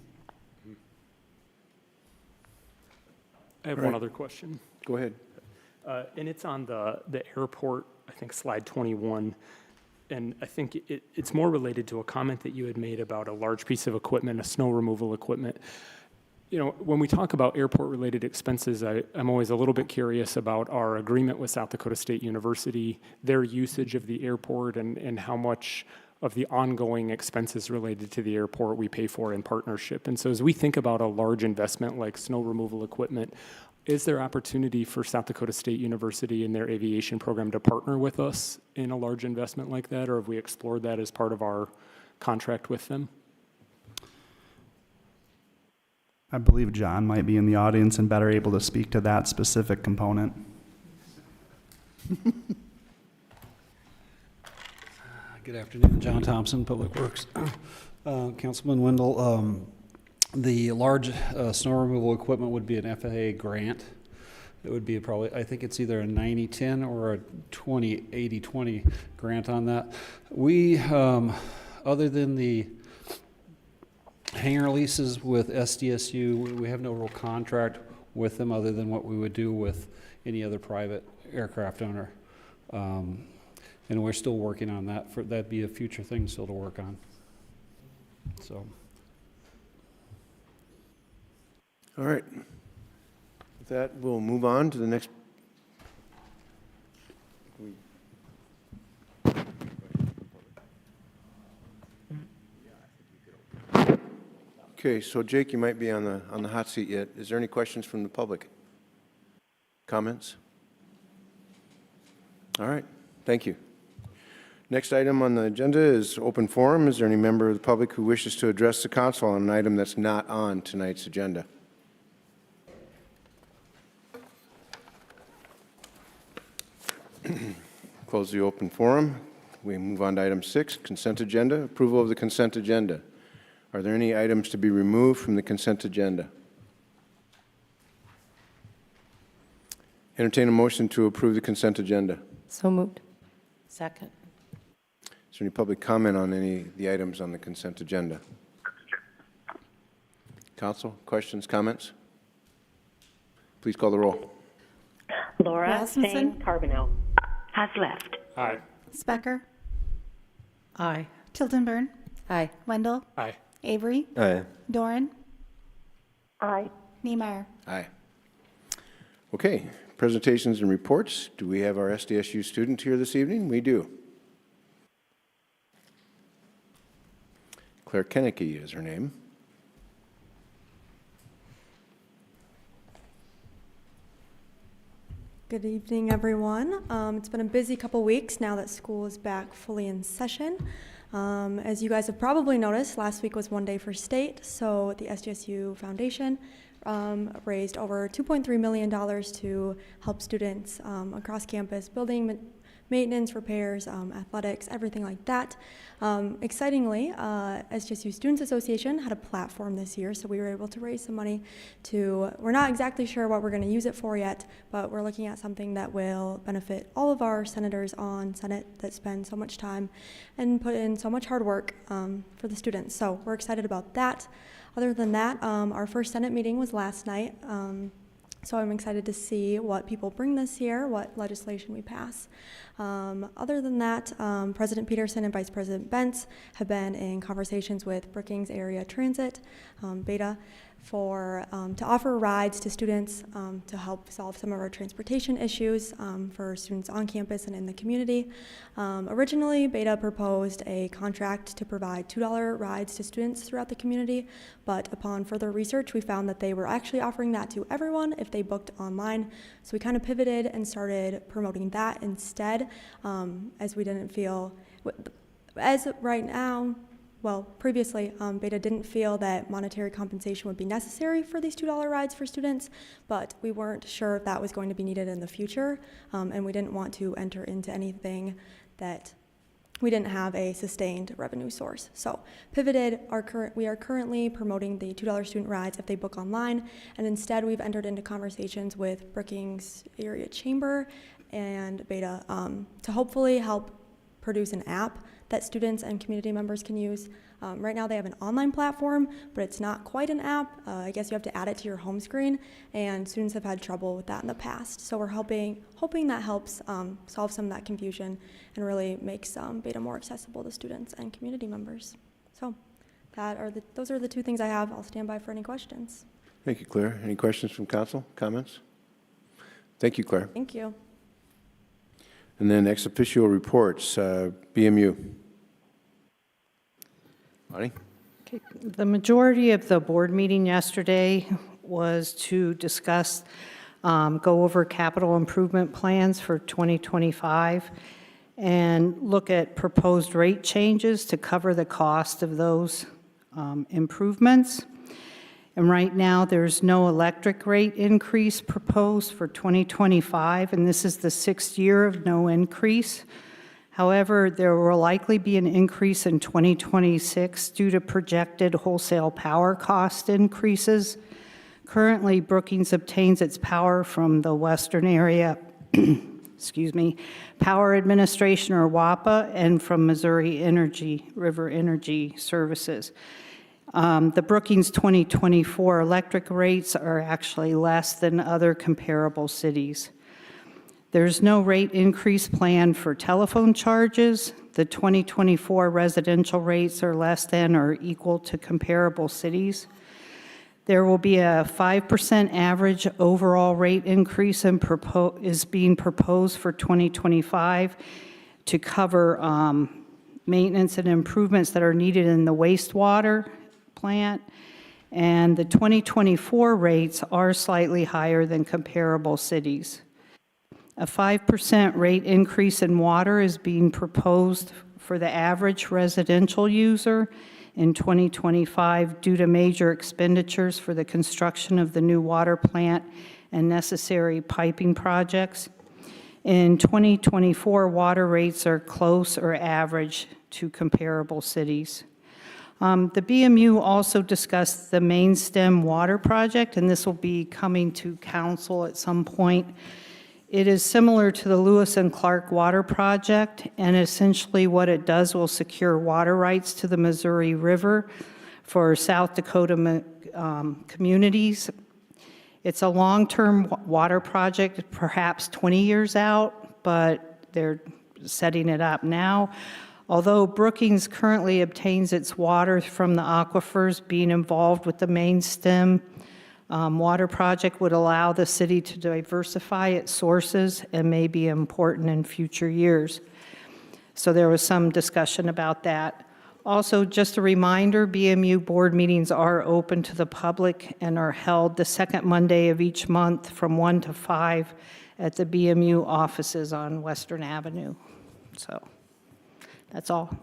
I have one other question. Go ahead. And it's on the airport, I think slide 21. And I think it's more related to a comment that you had made about a large piece of equipment, a snow removal equipment. When we talk about airport-related expenses, I'm always a little bit curious about our agreement with South Dakota State University, their usage of the airport, and how much of the ongoing expenses related to the airport we pay for in partnership. And so as we think about a large investment like snow removal equipment, is there opportunity for South Dakota State University and their aviation program to partner with us in a large investment like that, or have we explored that as part of our contract with them? I believe John might be in the audience and better able to speak to that specific component. Good afternoon, John Thompson, Public Works. Councilman Wendell, the large snow removal equipment would be an FAA grant. It would be probably, I think it's either a 90-10 or a 20-80-20 grant on that. We, other than the hangar leases with SDSU, we have no real contract with them other than what we would do with any other private aircraft owner. And we're still working on that. That'd be a future thing still to work on. So. All right. With that, we'll move on to the next. Okay, so Jake, you might be on the hot seat yet. Is there any questions from the public? Comments? All right, thank you. Next item on the agenda is open forum. Is there any member of the public who wishes to address the council on an item that's not on tonight's agenda? Close the open forum. We move on to item 6, consent agenda, approval of the consent agenda. Are there any items to be removed from the consent agenda? Entertain a motion to approve the consent agenda. So moved. Second. Is there any public comment on any of the items on the consent agenda? Council, questions, comments? Please call the roll. Laura Rasmussen? Thane Carbonell has left. Aye. Specker? Aye. Tildenburn? Aye. Wendell? Aye. Avery? Aye. Doran? Aye. Niemeyer? Aye. Okay, presentations and reports. Do we have our SDSU student here this evening? We do. Claire Kennecke is her name. Good evening, everyone. It's been a busy couple weeks now that school is back fully in session. As you guys have probably noticed, last week was One Day for State, so the SDSU Foundation raised over $2.3 million to help students across campus building maintenance, repairs, athletics, everything like that. Excitingly, SJSU Students Association had a platform this year, so we were able to raise some money we're not exactly sure what we're going to use it for yet, but we're looking at something that will benefit all of our senators on Senate that spend so much time and put in so much hard work for the students. So we're excited about that. Other than that, our first Senate meeting was last night. So I'm excited to see what people bring this year, what legislation we pass. Other than that, President Peterson and Vice President Bentz have been in conversations with Brookings Area Transit, Beta, to offer rides to students to help solve some of our transportation issues for students on campus and in the community. Originally, Beta proposed a contract to provide $2 rides to students throughout the community, but upon further research, we found that they were actually offering that to everyone if they booked online. So we kind of pivoted and started promoting that instead, as we didn't feel, as of right now, well, previously, Beta didn't feel that monetary compensation would be necessary for these $2 rides for students, but we weren't sure if that was going to be needed in the future, and we didn't want to enter into anything that we didn't have a sustained revenue source. So pivoted, we are currently promoting the $2 student rides if they book online, and instead we've entered into conversations with Brookings Area Chamber and Beta to hopefully help produce an app that students and community members can use. Right now they have an online platform, but it's not quite an app. I guess you have to add it to your home screen, and students have had trouble with that in the past. So we're hoping that helps solve some of that confusion and really makes Beta more accessible to students and community members. So those are the two things I have. I'll stand by for any questions. Thank you, Claire. Any questions from council? Comments? Thank you, Claire. Thank you. And then ex officio reports, BMU. Bonnie? Okay. The majority of the board meeting yesterday was to discuss, go over capital improvement plans for 2025 and look at proposed rate changes to cover the cost of those improvements. And right now, there's no electric rate increase proposed for 2025, and this is the 6th year of no increase. However, there will likely be an increase in 2026 due to projected wholesale power cost increases. Currently, Brookings obtains its power from the Western Area Power Administration, or WAPA, and from Missouri River Energy Services. The Brookings 2024 electric rates are actually less than other comparable cities. There's no rate increase plan for telephone charges. The 2024 residential rates are less than or equal to comparable cities. There will be a 5% average overall rate increase is being proposed for 2025 to cover maintenance and improvements that are needed in the wastewater plant, and the 2024 rates are slightly higher than comparable cities. A 5% rate increase in water is being proposed for the average residential user in 2025 due to major expenditures for the construction of the new water plant and necessary piping projects. In 2024, water rates are close or average to comparable cities. The BMU also discussed the Main Stem Water Project, and this will be coming to council at some point. It is similar to the Lewis and Clark Water Project, and essentially what it does will secure water rights to the Missouri River for South Dakota communities. It's a long-term water project, perhaps 20 years out, but they're setting it up now. Although Brookings currently obtains its water from the aquifers, being involved with the Main Stem Water Project would allow the city to diversify its sources and may be important in future years. So there was some discussion about that. Also, just a reminder, BMU board meetings are open to the public and are held the second Monday of each month from 1 to 5 at the BMU offices on Western Avenue. So that's all.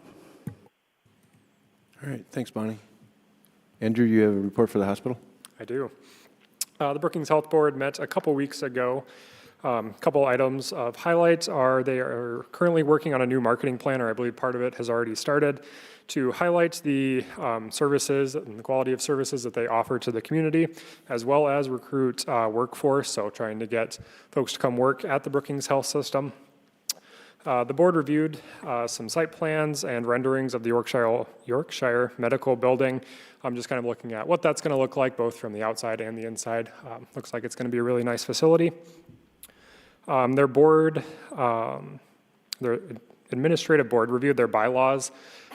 All right, thanks, Bonnie. Andrew, you have a report for the hospital? I do. The Brookings Health Board met a couple weeks ago Couple items of highlights are they are currently working on a new marketing plan, or I believe part of it has already started, to highlight the services and the quality of services that they offer to the community, as well as recruit workforce, so trying to get folks to come work at the Brookings Health System. The board reviewed some site plans and renderings of the Yorkshire Medical Building. I'm just kind of looking at what that's going to look like, both from the outside and the inside. Looks like it's going to be a really nice facility. Their board, their administrative board reviewed their bylaws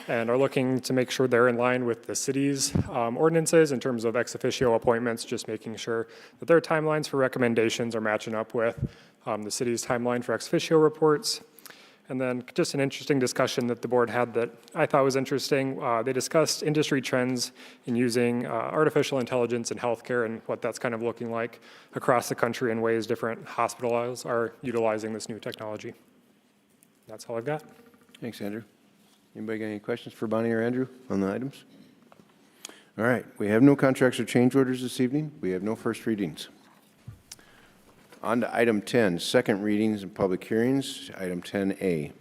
and are looking to make sure they're in line with the city's ordinances in terms of ex officio appointments, just making sure that their timelines for recommendations are matching up with the city's timeline for ex officio reports. And then just an interesting discussion that the board had that I thought was interesting. They discussed industry trends in using artificial intelligence in healthcare and what that's kind of looking like across the country in ways different hospitals are utilizing this new technology. That's all I've got. Thanks, Andrew. Anybody got any questions for Bonnie or Andrew on the items? All right, we have no contracts or change orders this evening. We have no first readings. On to item 10, second readings and public hearings, item 10A.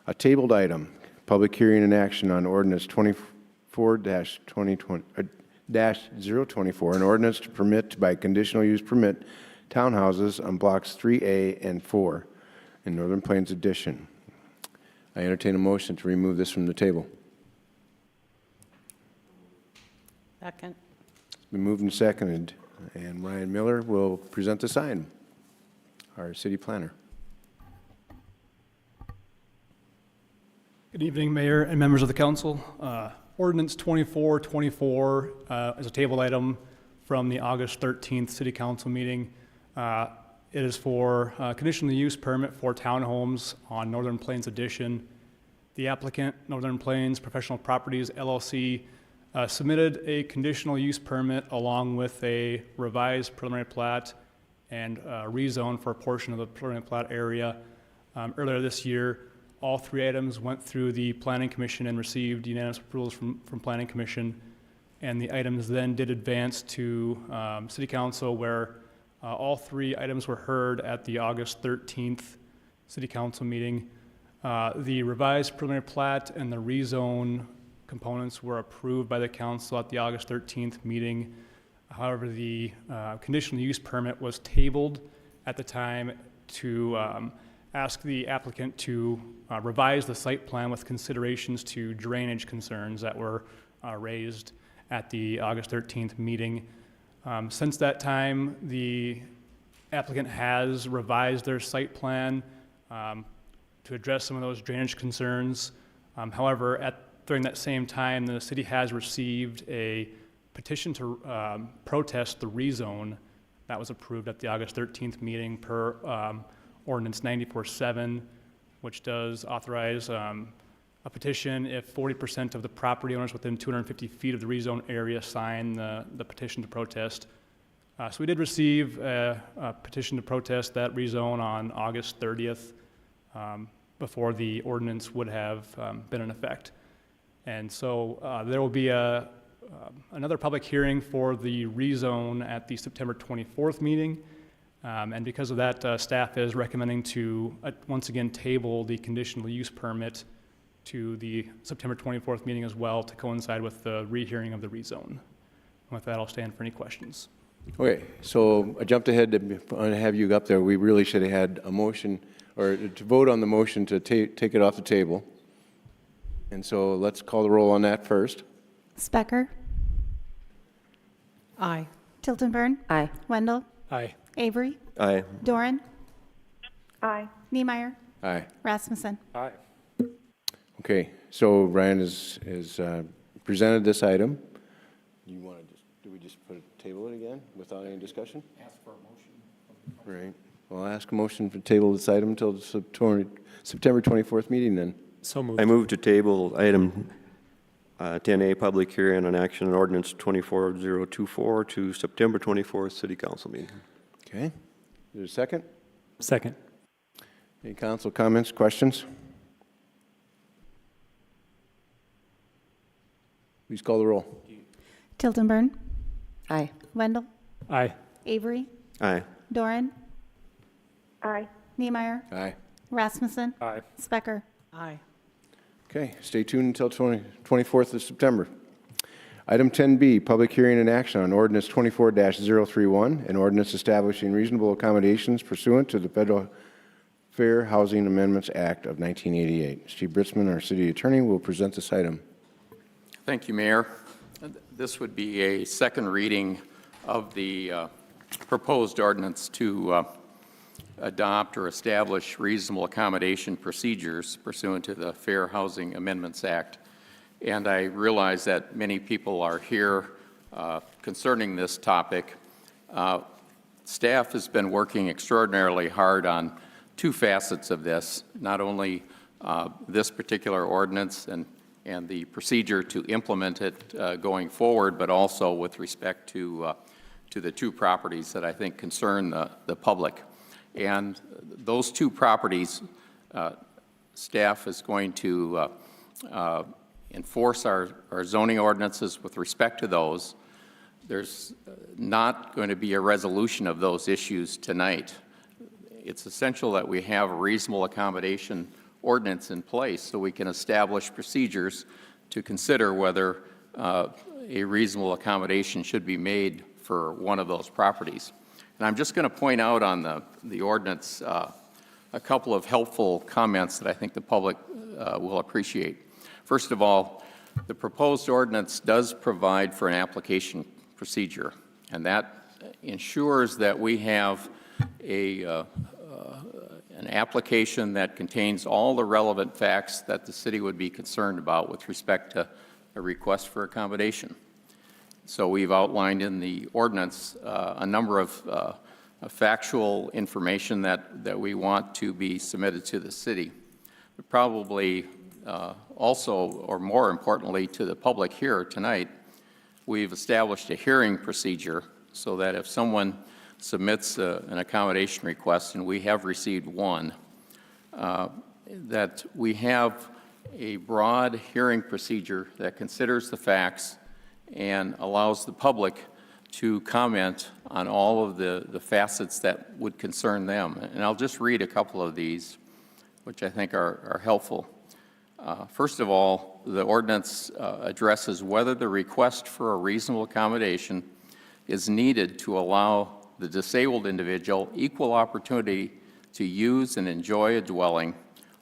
A tabled item, public hearing and action on ordinance 24-024, an ordinance to permit by conditional use permit townhouses on blocks 3A and 4 in Northern Plains Edition. I entertain a motion to remove this from the table. Second. It's been moved and seconded, and Ryan Miller will present this item, our city planner. Good evening, Mayor and members of the council. Ordinance 2424 is a table item from the August 13th City Council meeting. It is for conditional use permit for townhomes on Northern Plains Edition. The applicant, Northern Plains Professional Properties LLC, submitted a conditional use permit along with a revised preliminary plat and rezone for a portion of the preliminary plat area earlier this year. All three items went through the Planning Commission and received unanimous approvals from Planning Commission. And the items then did advance to City Council, where all three items were heard at the August 13th City Council meeting. The revised preliminary plat and the rezone components were approved by the council at the August 13th meeting. However, the conditional use permit was tabled at the time to ask the applicant to revise the site plan with considerations to drainage concerns that were raised at the August 13th meeting. Since that time, the applicant has revised their site plan to address some of those drainage concerns. However, during that same time, the city has received a petition to protest the rezone that was approved at the August 13th meeting per Ordinance 94-7, which does authorize a petition if 40% of the property owners within 250 feet of the rezone area sign the petition to protest. So we did receive a petition to protest that rezone on August 30th before the ordinance would have been in effect. And so there will be another public hearing for the rezone at the September 24th meeting. And because of that, staff is recommending to once again table the conditional use permit to the September 24th meeting as well to coincide with the rehearing of the rezone. And with that, I'll stand for any questions. Okay, so I jumped ahead to have you up there. We really should have had a motion, or to vote on the motion to take it off the table. And so let's call the roll on that first. Specker. Aye. Tilton-Burn. Aye. Wendell. Aye. Avery. Aye. Doran. Aye. Niemeyer. Aye. Rasmussen. Aye. Okay, so Ryan has presented this item. You want to do we just table it again without any discussion? Ask for a motion. Right. Well, I'll ask a motion to table this item until the September 24th meeting then. So moved. I move to table item 10A, public hearing on action on ordinance 24-024 to September 24th City Council meeting. Okay. Is there a second? Second. Any council comments, questions? Please call the roll. Tilton-Burn. Aye. Wendell. Aye. Avery. Aye. Doran. Aye. Niemeyer. Aye. Rasmussen. Aye. Specker. Aye. Okay, stay tuned until 24th of September. Item 10B, public hearing and action on ordinance 24-031, an ordinance establishing reasonable accommodations pursuant to the Federal Fair Housing Amendments Act of 1988. Steve Britzman, our city attorney, will present this item. Thank you, Mayor. This would be a second reading of the proposed ordinance to adopt or establish reasonable accommodation procedures pursuant to the Fair Housing Amendments Act. And I realize that many people are here concerning this topic. Staff has been working extraordinarily hard on two facets of this, not only this particular ordinance and the procedure to implement it going forward, but also with respect to the two properties that I think concern the public. And those two properties, staff is going to enforce our zoning ordinances with respect to those. There's not going to be a resolution of those issues tonight. It's essential that we have a reasonable accommodation ordinance in place so we can establish procedures to consider whether a reasonable accommodation should be made for one of those properties. And I'm just going to point out on the ordinance a couple of helpful comments that I think the public will appreciate. First of all, the proposed ordinance does provide for an application procedure, and that ensures that we have an application that contains all the relevant facts that the city would be concerned about with respect to a request for accommodation. So we've outlined in the ordinance a number of factual information that we want to be submitted to the city. But probably also, or more importantly, to the public here tonight, we've established a hearing procedure so that if someone submits an accommodation request, and we have received one, that we have a broad hearing procedure that considers the facts and allows the public to comment on all of the facets that would concern them. And I'll just read a couple of these, which I think are helpful. First of all, the ordinance addresses whether the request for a reasonable accommodation is needed to allow the disabled individual equal opportunity to use and enjoy a dwelling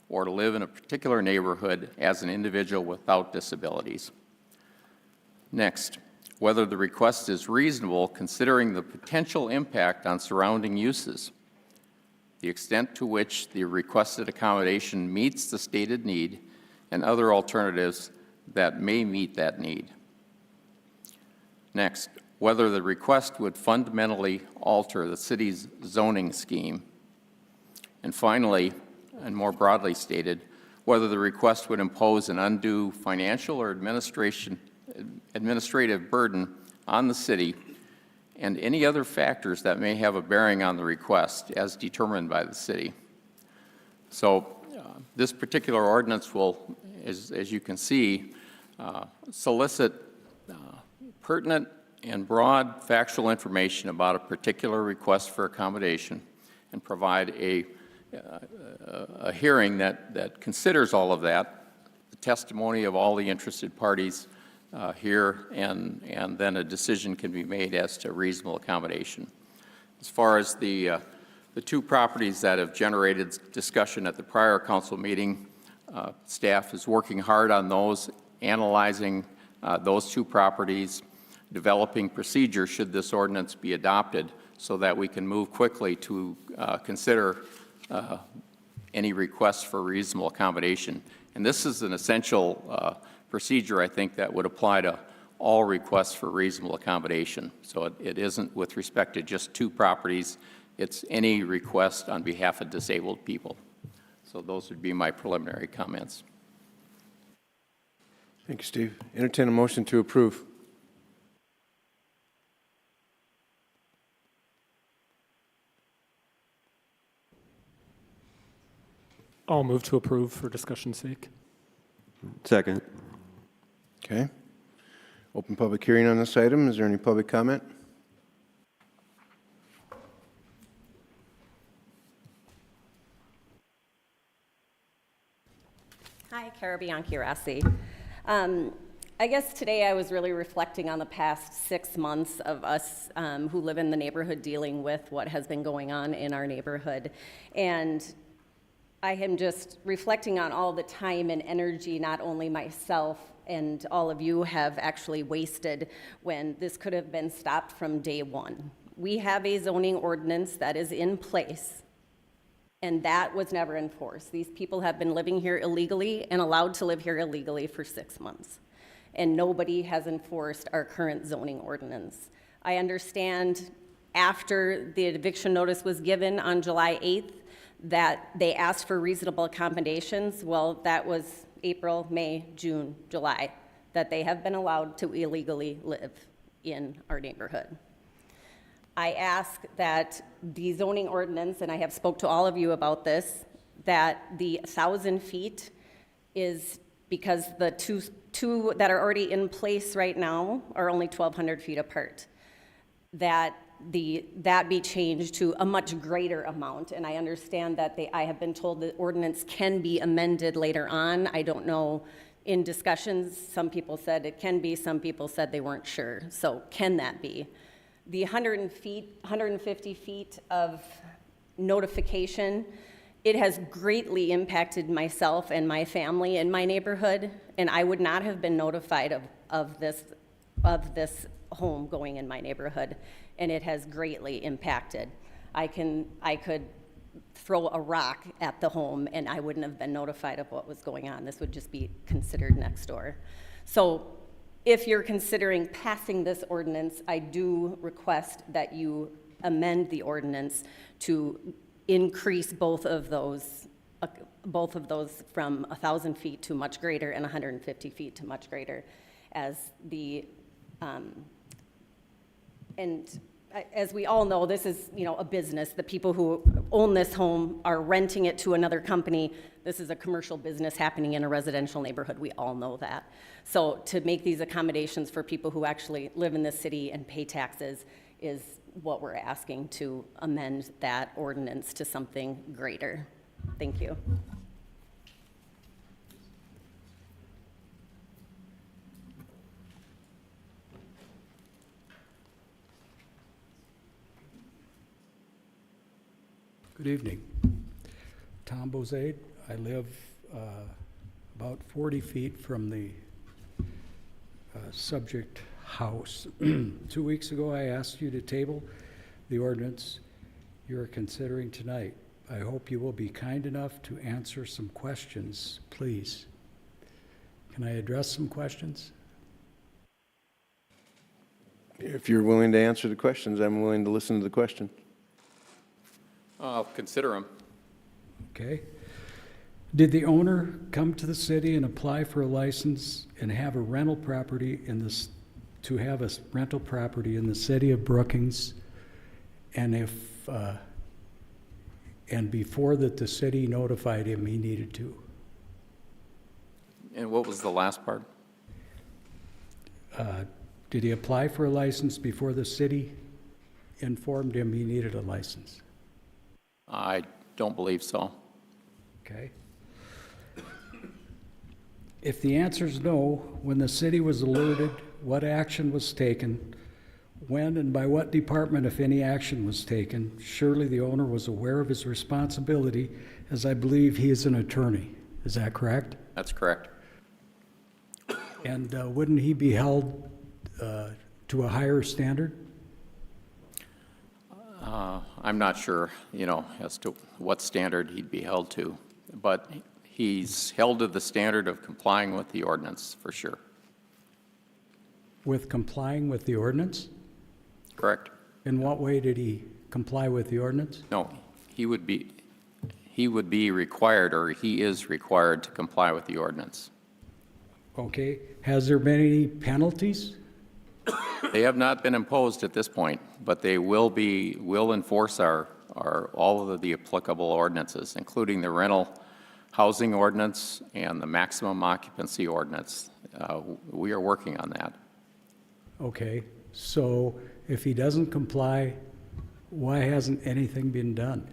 or to live in a particular neighborhood as an individual without disabilities. Next, whether the request is reasonable considering the potential impact on surrounding uses, the extent to which the requested accommodation meets the stated need, and other alternatives that may meet that need. Next, whether the request would fundamentally alter the city's zoning scheme. And finally, and more broadly stated, whether the request would impose an undue financial or administrative burden on the city and any other factors that may have a bearing on the request as determined by the city. So this particular ordinance will, as you can see, solicit pertinent and broad factual information about a particular request for accommodation and provide a hearing that considers all of that, the testimony of all the interested parties here, and then a decision can be made as to reasonable accommodation. As far as the two properties that have generated discussion at the prior council meeting, staff is working hard on those, analyzing those two properties, developing procedures should this ordinance be adopted so that we can move quickly to consider any requests for reasonable accommodation. And this is an essential procedure, I think, that would apply to all requests for reasonable accommodation. So it isn't with respect to just two properties. It's any request on behalf of disabled people. So those would be my preliminary comments. Thank you, Steve. Entertain a motion to approve. I'll move to approve for discussion's sake. Second. Okay. Open public hearing on this item. Is there any public comment? Hi, Cara Bianchi-Rossi. I guess today I was really reflecting on the past 6 months of us who live in the neighborhood dealing with what has been going on in our neighborhood. And I am just reflecting on all the time and energy, not only myself and all of you have actually wasted when this could have been stopped from day one. We have a zoning ordinance that is in place, and that was never enforced. These people have been living here illegally and allowed to live here illegally for 6 months, and nobody has enforced our current zoning ordinance. I understand after the eviction notice was given on July 8th that they asked for reasonable accommodations. Well, that was April, May, June, July, that they have been allowed to illegally live in our neighborhood. I ask that the zoning ordinance, and I have spoke to all of you about this, that the 1,000 feet is because the two that are already in place right now are only 1,200 feet apart. That be changed to a much greater amount, and I understand that I have been told the ordinance can be amended later on. I don't know, in discussions, some people said it can be, some people said they weren't sure. So can that be? The 150 feet of notification, it has greatly impacted myself and my family in my neighborhood, and I would not have been notified of this home going in my neighborhood, and it has greatly impacted. I could throw a rock at the home and I wouldn't have been notified of what was going on. This would just be considered next door. So if you're considering passing this ordinance, I do request that you amend the ordinance to increase both of those from 1,000 feet to much greater and 150 feet to much greater, as and as we all know, this is, a business. The people who own this home are renting it to another company. This is a commercial business happening in a residential neighborhood. We all know that. So to make these accommodations for people who actually live in this city and pay taxes is what we're asking, to amend that ordinance to something greater. Thank you. Good evening. Tom Bozade. I live about 40 feet from the subject house. 2 weeks ago, I asked you to table the ordinance you're considering tonight. I hope you will be kind enough to answer some questions, please. Can I address some questions? If you're willing to answer the questions, I'm willing to listen to the question. I'll consider them. Okay. Did the owner come to the city and apply for a license and have a rental property to have a rental property in the city of Brookings? And and before that the city notified him he needed to? And what was the last part? Did he apply for a license before the city informed him he needed a license? I don't believe so. Okay. If the answer is no, when the city was alerted, what action was taken? When and by what department, if any action was taken? Surely the owner was aware of his responsibility, as I believe he is an attorney. Is that correct? That's correct. And wouldn't he be held to a higher standard? I'm not sure, as to what standard he'd be held to, but he's held to the standard of complying with the ordinance, for sure. With complying with the ordinance? Correct. In what way did he comply with the ordinance? No, he would be required, or he is required, to comply with the ordinance. Okay. Has there been any penalties? They have not been imposed at this point, but they will enforce all of the applicable ordinances, including the rental housing ordinance and the maximum occupancy ordinance. We are working on that. Okay, so if he doesn't comply, why hasn't anything been done?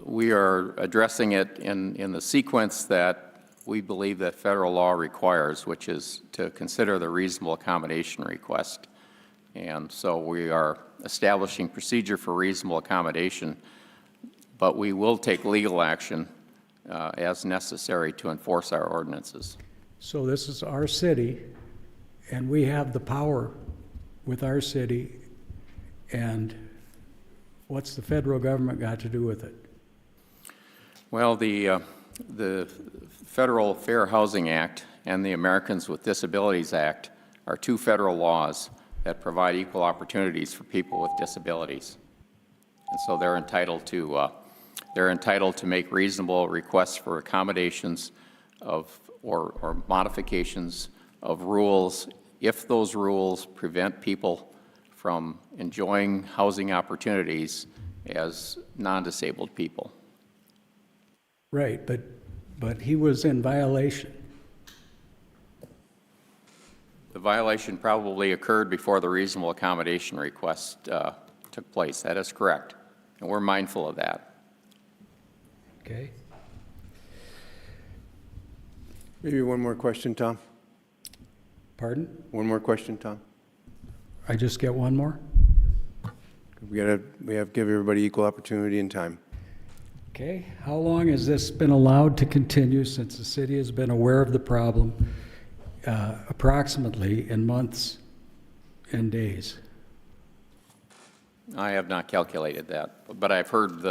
we are addressing it in the sequence that we believe that federal law requires, which is to consider the reasonable accommodation request. And so we are establishing procedure for reasonable accommodation, but we will take legal action as necessary to enforce our ordinances. So this is our city, and we have the power with our city, and what's the federal government got to do with it? Well, the Federal Fair Housing Act and the Americans with Disabilities Act are two federal laws that provide equal opportunities for people with disabilities. And so they're entitled to make reasonable requests for accommodations of or modifications of rules if those rules prevent people from enjoying housing opportunities as non-disabled people. Right, but he was in violation. The violation probably occurred before the reasonable accommodation request took place. That is correct, and we're mindful of that. Okay. Maybe one more question, Tom? Pardon? One more question, Tom? I just get one more? We have to give everybody equal opportunity and time. Okay. How long has this been allowed to continue since the city has been aware of the problem, approximately in months and days? I have not calculated that, but I've heard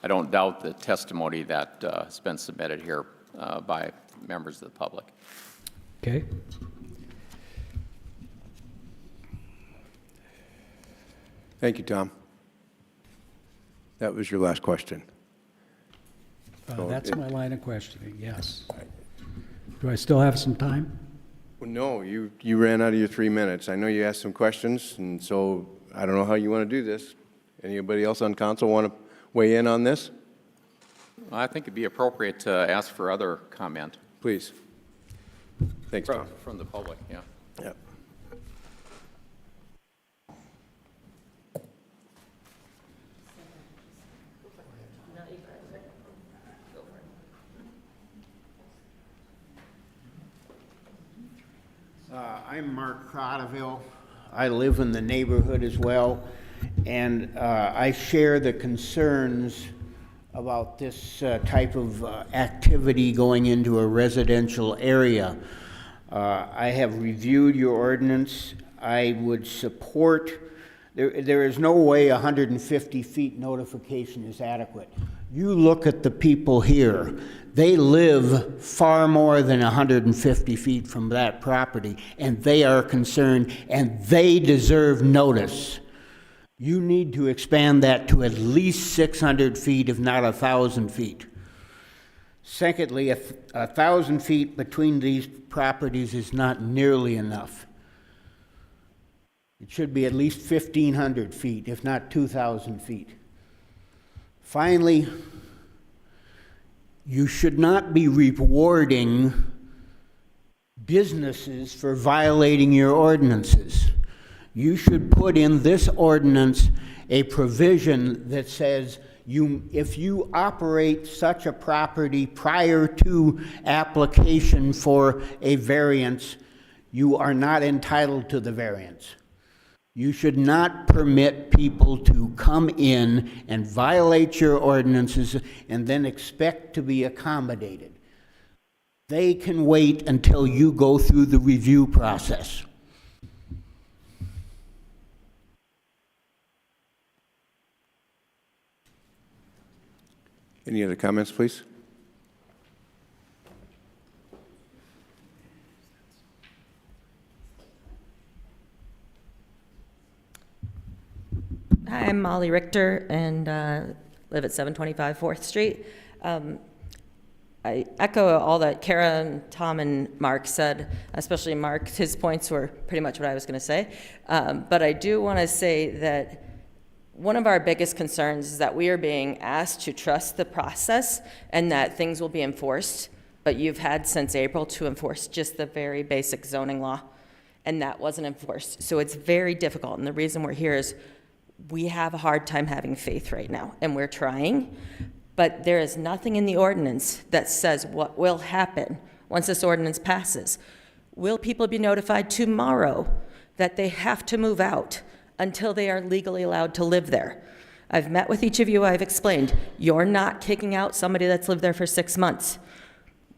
I don't doubt the testimony that has been submitted here by members of the public. Okay. Thank you, Tom. That was your last question. That's my line of questioning, yes. Do I still have some time? Well, no, you ran out of your 3 minutes. I know you asked some questions, and so I don't know how you want to do this. Anybody else on council want to weigh in on this? Well, I think it'd be appropriate to ask for other comment. Please. Thanks, Tom. From the public, yeah. Yep. I'm Mark Crotterville. I live in the neighborhood as well, and I share the concerns about this type of activity going into a residential area. I have reviewed your ordinance. I would support, there is no way 150 feet notification is adequate. You look at the people here. They live far more than 150 feet from that property, and they are concerned, and they deserve notice. You need to expand that to at least 600 feet, if not 1,000 feet. Secondly, 1,000 feet between these properties is not nearly enough. It should be at least 1,500 feet, if not 2,000 feet. Finally, you should not be rewarding businesses for violating your ordinances. You should put in this ordinance a provision that says if you operate such a property prior to application for a variance, you are not entitled to the variance. You should not permit people to come in and violate your ordinances and then expect to be accommodated. They can wait until you go through the review process. Any other comments, please? Hi, I'm Molly Richter and live at 725 4th Street. I echo all that Kara and Tom and Mark said, especially Mark. His points were pretty much what I was going to say. But I do want to say that one of our biggest concerns is that we are being asked to trust the process and that things will be enforced, but you've had since April to enforce just the very basic zoning law, and that wasn't enforced. So it's very difficult, and the reason we're here is we have a hard time having faith right now, and we're trying, But there is nothing in the ordinance that says what will happen once this ordinance passes. Will people be notified tomorrow that they have to move out until they are legally allowed to live there? I've met with each of you, I've explained, you're not kicking out somebody that's lived there for 6 months.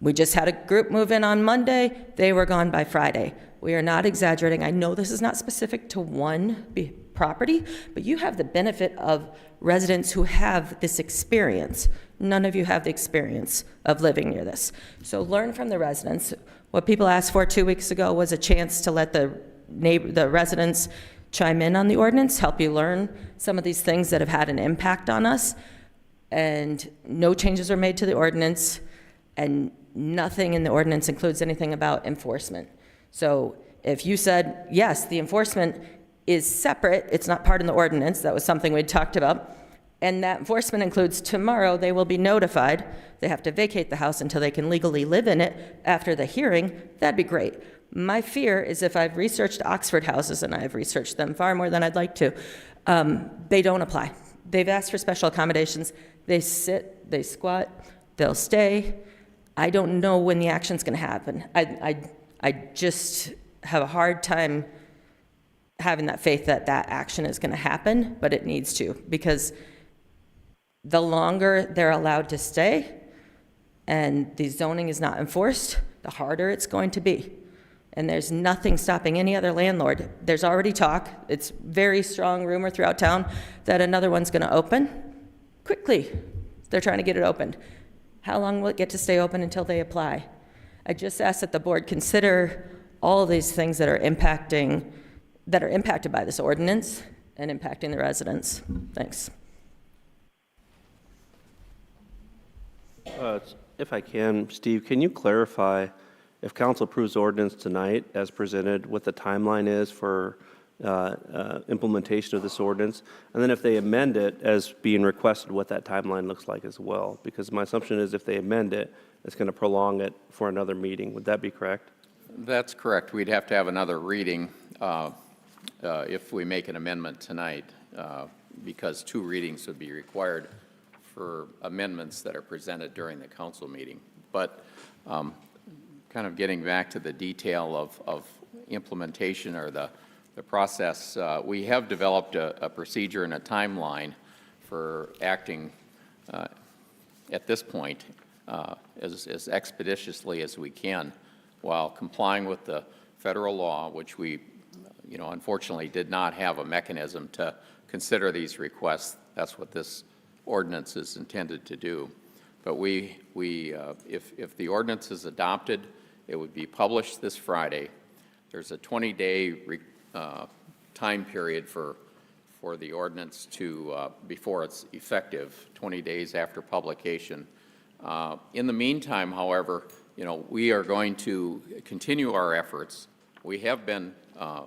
We just had a group move in on Monday, they were gone by Friday. We are not exaggerating. I know this is not specific to one property, but you have the benefit of residents who have this experience. None of you have the experience of living near this. So learn from the residents. What people asked for 2 weeks ago was a chance to let the residents chime in on the ordinance, help you learn some of these things that have had an impact on us. And no changes are made to the ordinance, and nothing in the ordinance includes anything about enforcement. So if you said, yes, the enforcement is separate, it's not part of the ordinance, that was something we'd talked about, and that enforcement includes tomorrow they will be notified, they have to vacate the house until they can legally live in it after the hearing, that'd be great. My fear is if I've researched Oxford houses, and I've researched them far more than I'd like to, they don't apply. They've asked for special accommodations. They sit, they squat, they'll stay. I don't know when the action's going to happen. I just have a hard time having that faith that that action is going to happen, but it needs to, because the longer they're allowed to stay and the zoning is not enforced, the harder it's going to be. And there's nothing stopping any other landlord. There's already talk, it's very strong rumor throughout town that another one's going to open quickly. They're trying to get it opened. How long will it get to stay open until they apply? I just ask that the board consider all of these things that are impacted by this ordinance and impacting the residents. Thanks. If I can, Steve, can you clarify if council approves ordinance tonight as presented, what the timeline is for implementation of this ordinance? And then if they amend it as being requested, what that timeline looks like as well? Because my assumption is if they amend it, it's going to prolong it for another meeting. Would that be correct? That's correct. We'd have to have another reading if we make an amendment tonight, because 2 readings would be required for amendments that are presented during the council meeting. But kind of getting back to the detail of implementation or the process, we have developed a procedure and a timeline for acting at this point as expeditiously as we can, while complying with the federal law, which we, unfortunately did not have a mechanism to consider these requests. That's what this ordinance is intended to do. But if the ordinance is adopted, it would be published this Friday. There's a 20-day time period for the ordinance to before it's effective, 20 days after publication. In the meantime, however, we are going to continue our efforts. We have been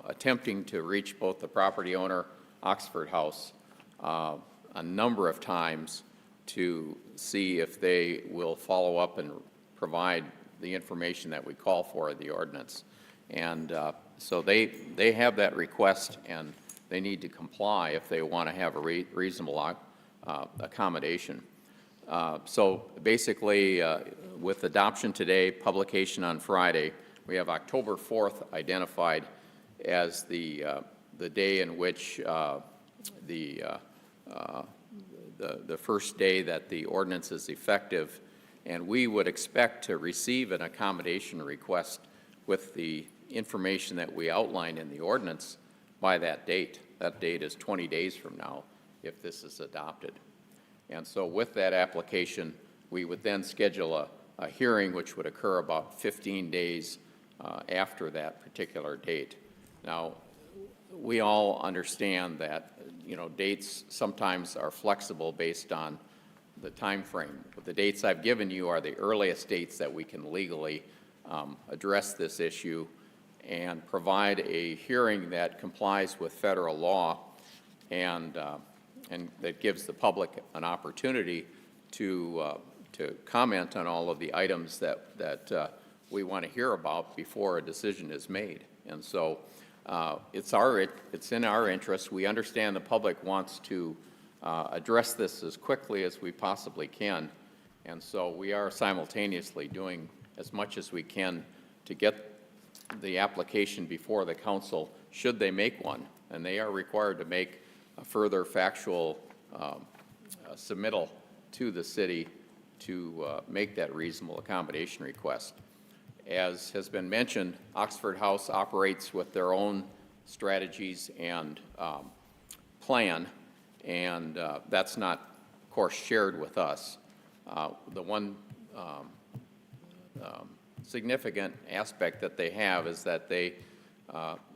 attempting to reach both the property owner, Oxford House, a number of times to see if they will follow up and provide the information that we call for in the ordinance. And so they have that request, and they need to comply if they want to have a reasonable accommodation. So basically, with adoption today, publication on Friday, we have October 4th identified as the day in which the first day that the ordinance is effective, and we would expect to receive an accommodation request with the information that we outlined in the ordinance by that date. That date is 20 days from now if this is adopted. And so with that application, we would then schedule a hearing which would occur about 15 days after that particular date. Now, we all understand that dates sometimes are flexible based on the time frame. But the dates I've given you are the earliest dates that we can legally address this issue and provide a hearing that complies with federal law and that gives the public an opportunity to comment on all of the items that we want to hear about before a decision is made. And so it's in our interest. We understand the public wants to address this as quickly as we possibly can. And so we are simultaneously doing as much as we can to get the application before the council, should they make one. And they are required to make a further factual submittal to the city to make that reasonable accommodation request. As has been mentioned, Oxford House operates with their own strategies and plan, and that's not, of course, shared with us. The one significant aspect that they have is that they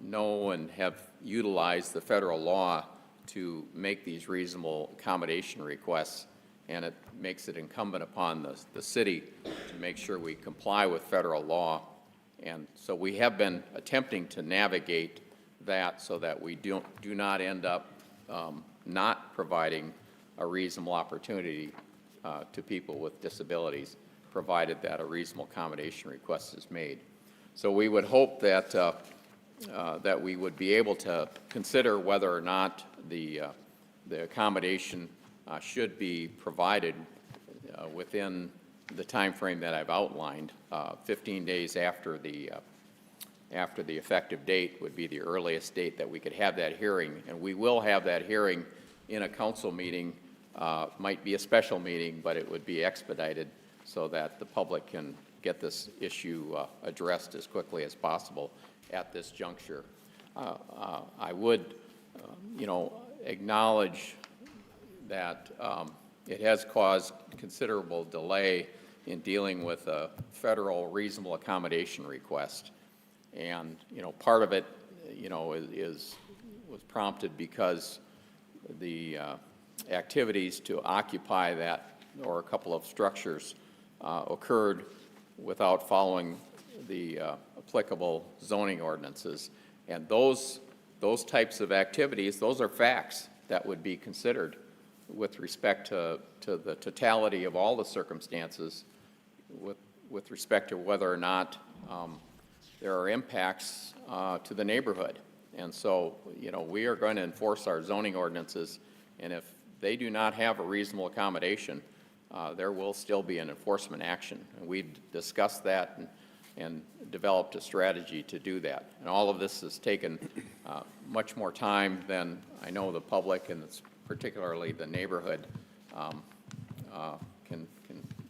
know and have utilized the federal law to make these reasonable accommodation requests, and it makes it incumbent upon the city to make sure we comply with federal law. And so we have been attempting to navigate that so that we do not end up not providing a reasonable opportunity to people with disabilities, provided that a reasonable accommodation request is made. So we would hope that that we would be able to consider whether or not the accommodation should be provided within the time frame that I've outlined. 15 days after the effective date would be the earliest date that we could have that hearing, and we will have that hearing in a council meeting. Might be a special meeting, but it would be expedited so that the public can get this issue addressed as quickly as possible at this juncture. I would, acknowledge that it has caused considerable delay in dealing with a federal reasonable accommodation request. And, part of it, was prompted because the activities to occupy that or a couple of structures occurred without following the applicable zoning ordinances. And those types of activities, those are facts that would be considered with respect to the totality of all the circumstances with respect to whether or not there are impacts to the neighborhood. And so, we are going to enforce our zoning ordinances, and if they do not have a reasonable accommodation, there will still be an enforcement action. And we've discussed that and developed a strategy to do that. And all of this has taken much more time than I know the public, and it's particularly the neighborhood, can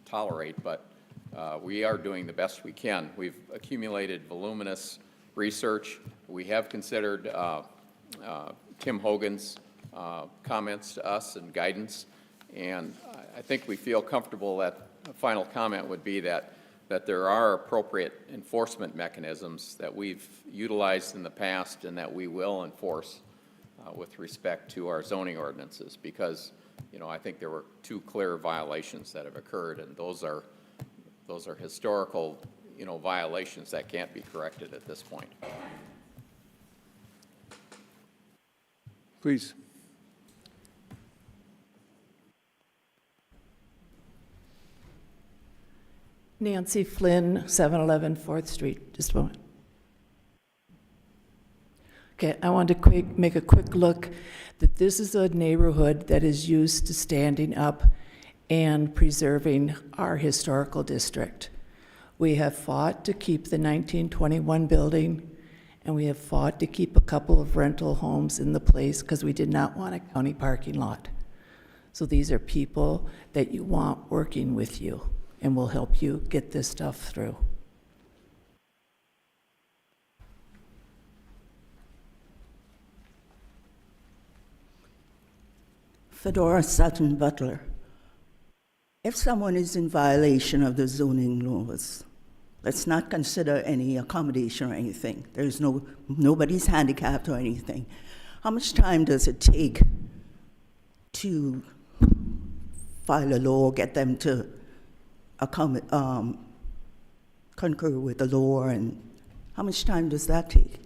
tolerate, but we are doing the best we can. We've accumulated voluminous research. We have considered Tim Hogan's comments to us and guidance, and I think we feel comfortable that a final comment would be that there are appropriate enforcement mechanisms that we've utilized in the past and that we will enforce with respect to our zoning ordinances, because I think there were 2 clear violations that have occurred, and those are historical violations that can't be corrected at this point. Please. Nancy Flynn, 711 4th Street. Just a moment. Okay, I want to make a quick look that this is a neighborhood that is used to standing up and preserving our historical district. We have fought to keep the 1921 building, and we have fought to keep a couple of rental homes in the place because we did not want a county parking lot. So these are people that you want working with you and will help you get this stuff through. Fedora Sutton Butler. If someone is in violation of the zoning laws, let's not consider any accommodation or anything. There's nobody's handicapped or anything. How much time does it take to file a law, get them to concur with the law, and how much time does that take?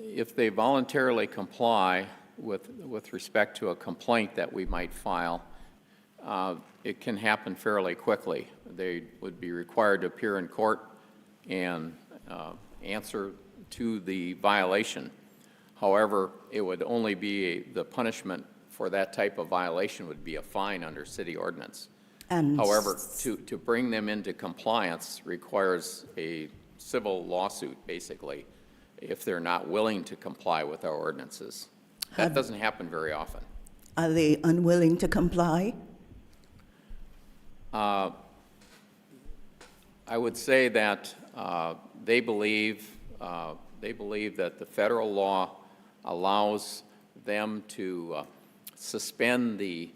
If they voluntarily comply with respect to a complaint that we might file, it can happen fairly quickly. They would be required to appear in court and answer to the violation. However, it would only be, the punishment for that type of violation would be a fine under city ordinance. And However, to bring them into compliance requires a civil lawsuit, basically, if they're not willing to comply with our ordinances. That doesn't happen very often. Are they unwilling to comply? I would say that they believe that the federal law allows them to suspend the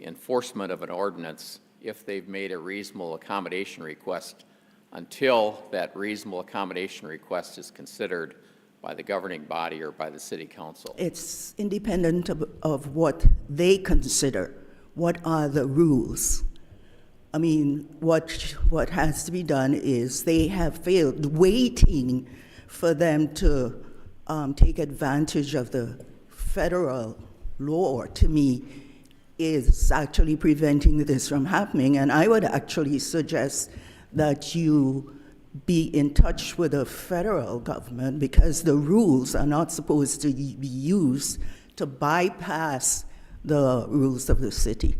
enforcement of an ordinance if they've made a reasonable accommodation request until that reasonable accommodation request is considered by the governing body or by the city council. It's independent of what they consider. What are the rules? I mean, what has to be done is they have failed. Waiting for them to take advantage of the federal law, to me, is actually preventing this from happening. And I would actually suggest that you be in touch with the federal government, because the rules are not supposed to be used to bypass the rules of the city.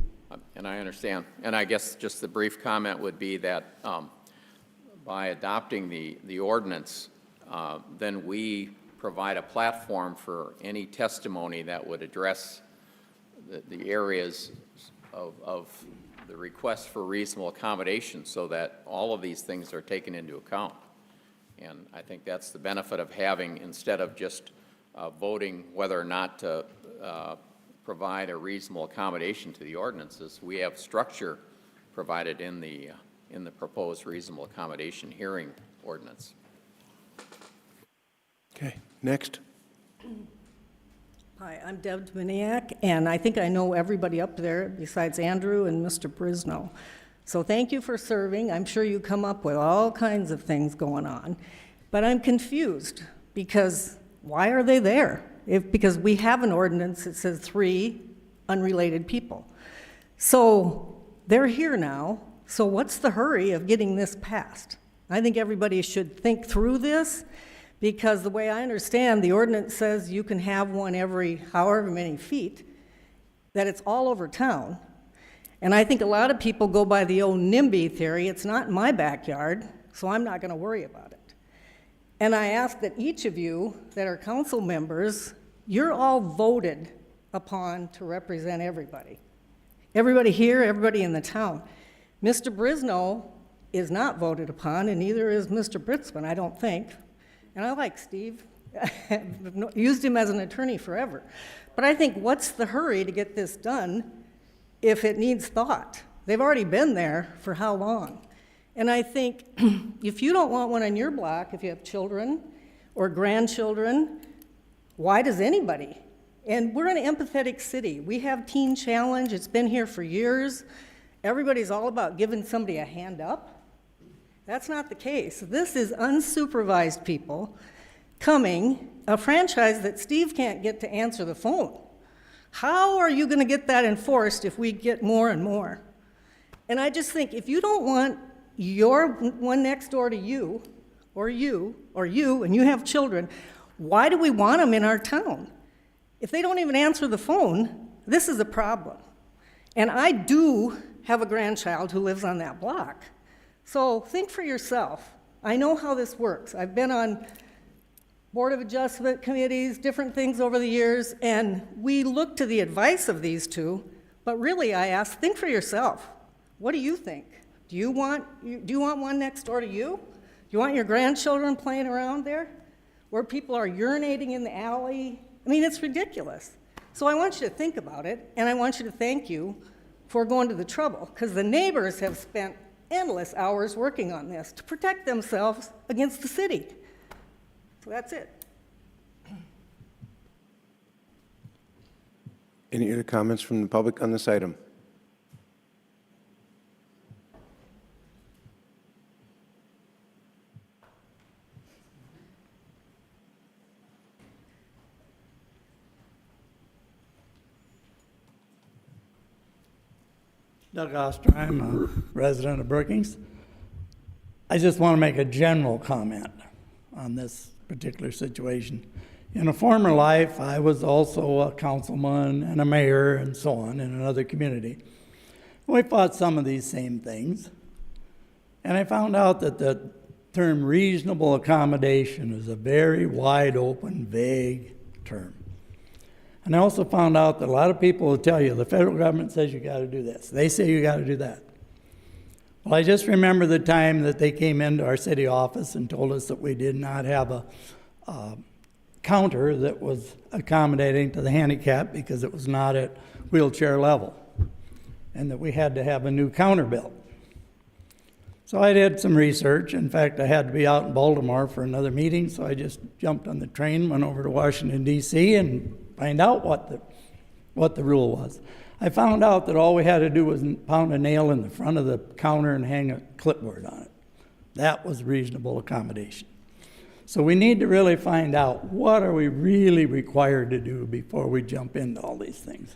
And I understand. And I guess just the brief comment would be that by adopting the ordinance, then we provide a platform for any testimony that would address the areas of the request for reasonable accommodation, so that all of these things are taken into account. And I think that's the benefit of having, instead of just voting whether or not to provide a reasonable accommodation to the ordinances, we have structure provided in the proposed reasonable accommodation hearing ordinance. Okay, next. Hi, I'm Deb Dominiak, and I think I know everybody up there besides Andrew and Mr. Brisno. So thank you for serving. I'm sure you come up with all kinds of things going on. But I'm confused, because why are they there? Because we have an ordinance that says 3 unrelated people. So they're here now, so what's the hurry of getting this passed? I think everybody should think through this, because the way I understand, the ordinance says you can have one every however many feet, that it's all over town. And I think a lot of people go by the old NIMBY theory. It's not in my backyard, so I'm not going to worry about it. And I ask that each of you that are council members, you're all voted upon to represent everybody. Everybody here, everybody in the town. Mr. Brisno is not voted upon, and neither is Mr. Britzman, I don't think. And I like Steve. I've used him as an attorney forever. But I think, what's the hurry to get this done if it needs thought? They've already been there for how long? And I think if you don't want one on your block, if you have children or grandchildren, why does anybody? And we're an empathetic city. We have Teen Challenge. It's been here for years. Everybody's all about giving somebody a hand up. That's not the case. This is unsupervised people coming, a franchise that Steve can't get to answer the phone. How are you going to get that enforced if we get more and more? And I just think, if you don't want your one next door to you, and you have children, why do we want them in our town? If they don't even answer the phone, this is a problem. And I do have a grandchild who lives on that block. So think for yourself. I know how this works. I've been on Board of Adjustment committees, different things over the years, and we look to the advice of these two, but really I ask, think for yourself. What do you think? Do you want one next door to you? Do you want your grandchildren playing around there? Where people are urinating in the alley? I mean, it's ridiculous. So I want you to think about it, and I want you to thank you for going to the trouble, because the neighbors have spent endless hours working on this to protect themselves against the city. So that's it. Any other comments from the public on this item? Doug Oster, I'm a resident of Brookings. I just want to make a general comment on this particular situation. In a former life, I was also a councilman and a mayor and so on in another community. We fought some of these same things. And I found out that the term reasonable accommodation is a very wide open, vague term. And I also found out that a lot of people will tell you the federal government says you got to do this. They say you got to do that. Well, I just remember the time that they came into our city office and told us that we did not have a counter that was accommodating to the handicap because it was not at wheelchair level, and that we had to have a new counter built. So I did some research. In fact, I had to be out in Baltimore for another meeting, so I just jumped on the train, went over to Washington, D.C., and find out what the rule was. I found out that all we had to do was pound a nail in the front of the counter and hang a clipboard on it. That was reasonable accommodation. So we need to really find out what are we really required to do before we jump into all these things.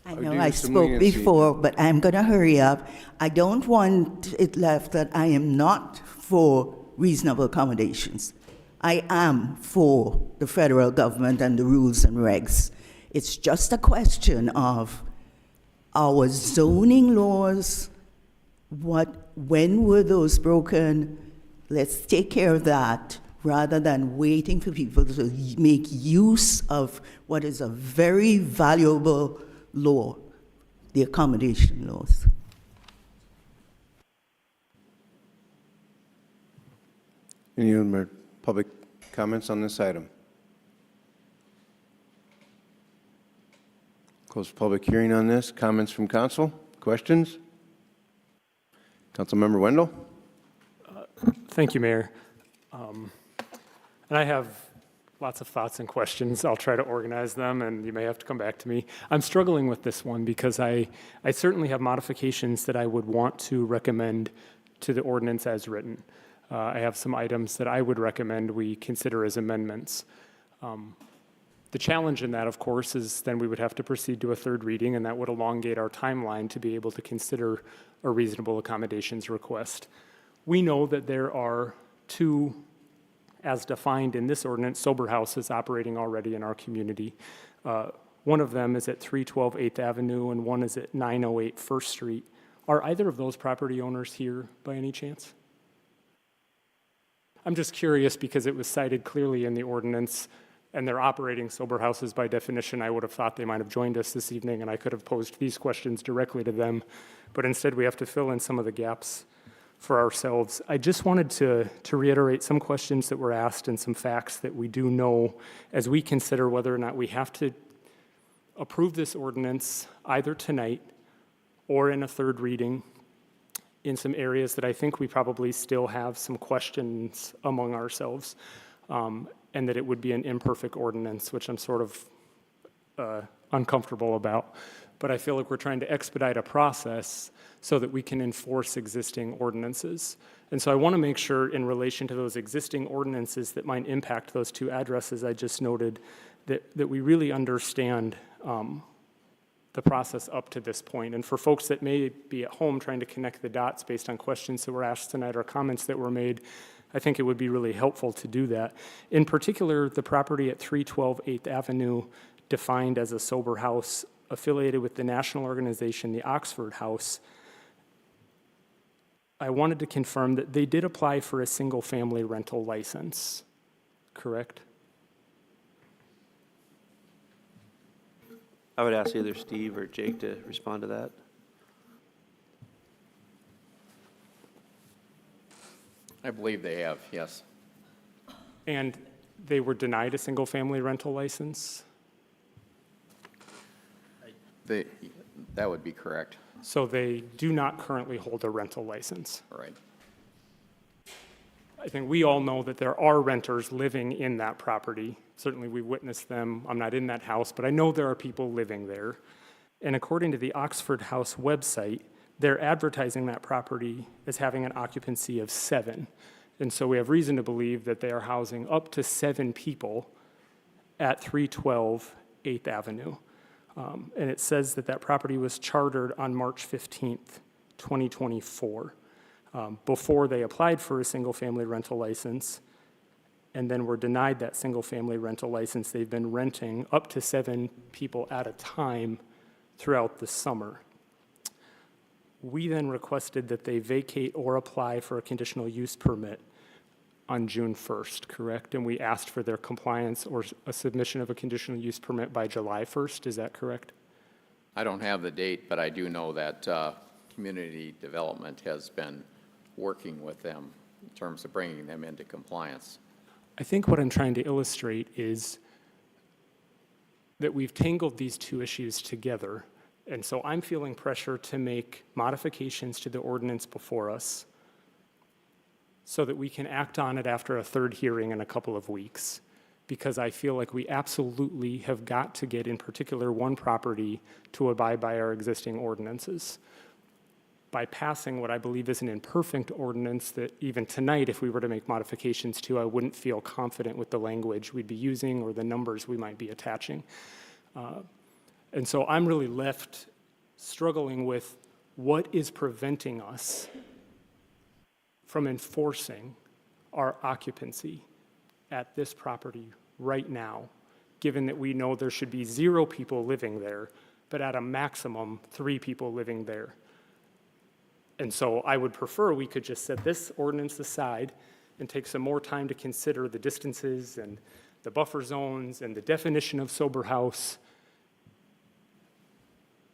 I know I spoke before, but I'm going to hurry up. I don't want it left that I am not for reasonable accommodations. I am for the federal government and the rules and regs. It's just a question of our zoning laws, when were those broken? Let's take care of that rather than waiting for people to make use of what is a very valuable law, the accommodation laws. Any other public comments on this item? Close the public hearing on this. Comments from council? Questions? Councilmember Wendell? Thank you, Mayor. And I have lots of thoughts and questions. I'll try to organize them, and you may have to come back to me. I'm struggling with this one because I certainly have modifications that I would want to recommend to the ordinance as written. I have some items that I would recommend we consider as amendments. The challenge in that, of course, is then we would have to proceed to a third reading, and that would elongate our timeline to be able to consider a reasonable accommodations request. We know that there are two, as defined in this ordinance, sober houses operating already in our community. One of them is at 312 8th Avenue, and one is at 908 First Street. Are either of those property owners here by any chance? I'm just curious because it was cited clearly in the ordinance, and they're operating sober houses by definition. I would have thought they might have joined us this evening, and I could have posed these questions directly to them, but instead we have to fill in some of the gaps for ourselves. I just wanted to reiterate some questions that were asked and some facts that we do know as we consider whether or not we have to approve this ordinance either tonight or in a third reading in some areas that I think we probably still have some questions among ourselves, and that it would be an imperfect ordinance, which I'm sort of uncomfortable about. But I feel like we're trying to expedite a process so that we can enforce existing ordinances. And so I want to make sure in relation to those existing ordinances that might impact those two addresses I just noted, that we really understand the process up to this point. And for folks that may be at home trying to connect the dots based on questions that were asked tonight or comments that were made, I think it would be really helpful to do that. In particular, the property at 312 8th Avenue, defined as a sober house affiliated with the national organization, the Oxford House, I wanted to confirm that they did apply for a single-family rental license, correct? I would ask either Steve or Jake to respond to that. I believe they have, yes. And they were denied a single-family rental license? That would be correct. So they do not currently hold a rental license? Right. I think we all know that there are renters living in that property. Certainly we witnessed them. I'm not in that house, but I know there are people living there. And according to the Oxford House website, they're advertising that property as having an occupancy of 7. And so we have reason to believe that they are housing up to 7 people at 312 8th Avenue. And it says that that property was chartered on March 15th, 2024, before they applied for a single-family rental license and then were denied that single-family rental license. They've been renting up to 7 people at a time throughout the summer. We then requested that they vacate or apply for a conditional use permit on June 1st, correct? And we asked for their compliance or a submission of a conditional use permit by July 1st, is that correct? I don't have the date, but I do know that community development has been working with them in terms of bringing them into compliance. I think what I'm trying to illustrate is that we've tangled these two issues together. And so I'm feeling pressure to make modifications to the ordinance before us so that we can act on it after a third hearing in a couple of weeks. Because I feel like we absolutely have got to get, in particular, one property to abide by our existing ordinances. By passing what I believe is an imperfect ordinance that even tonight, if we were to make modifications to, I wouldn't feel confident with the language we'd be using or the numbers we might be attaching. And so I'm really left struggling with what is preventing us from enforcing our occupancy at this property right now, given that we know there should be 0 people living there, but at a maximum 3 people living there. And so I would prefer we could just set this ordinance aside and take some more time to consider the distances and the buffer zones and the definition of sober house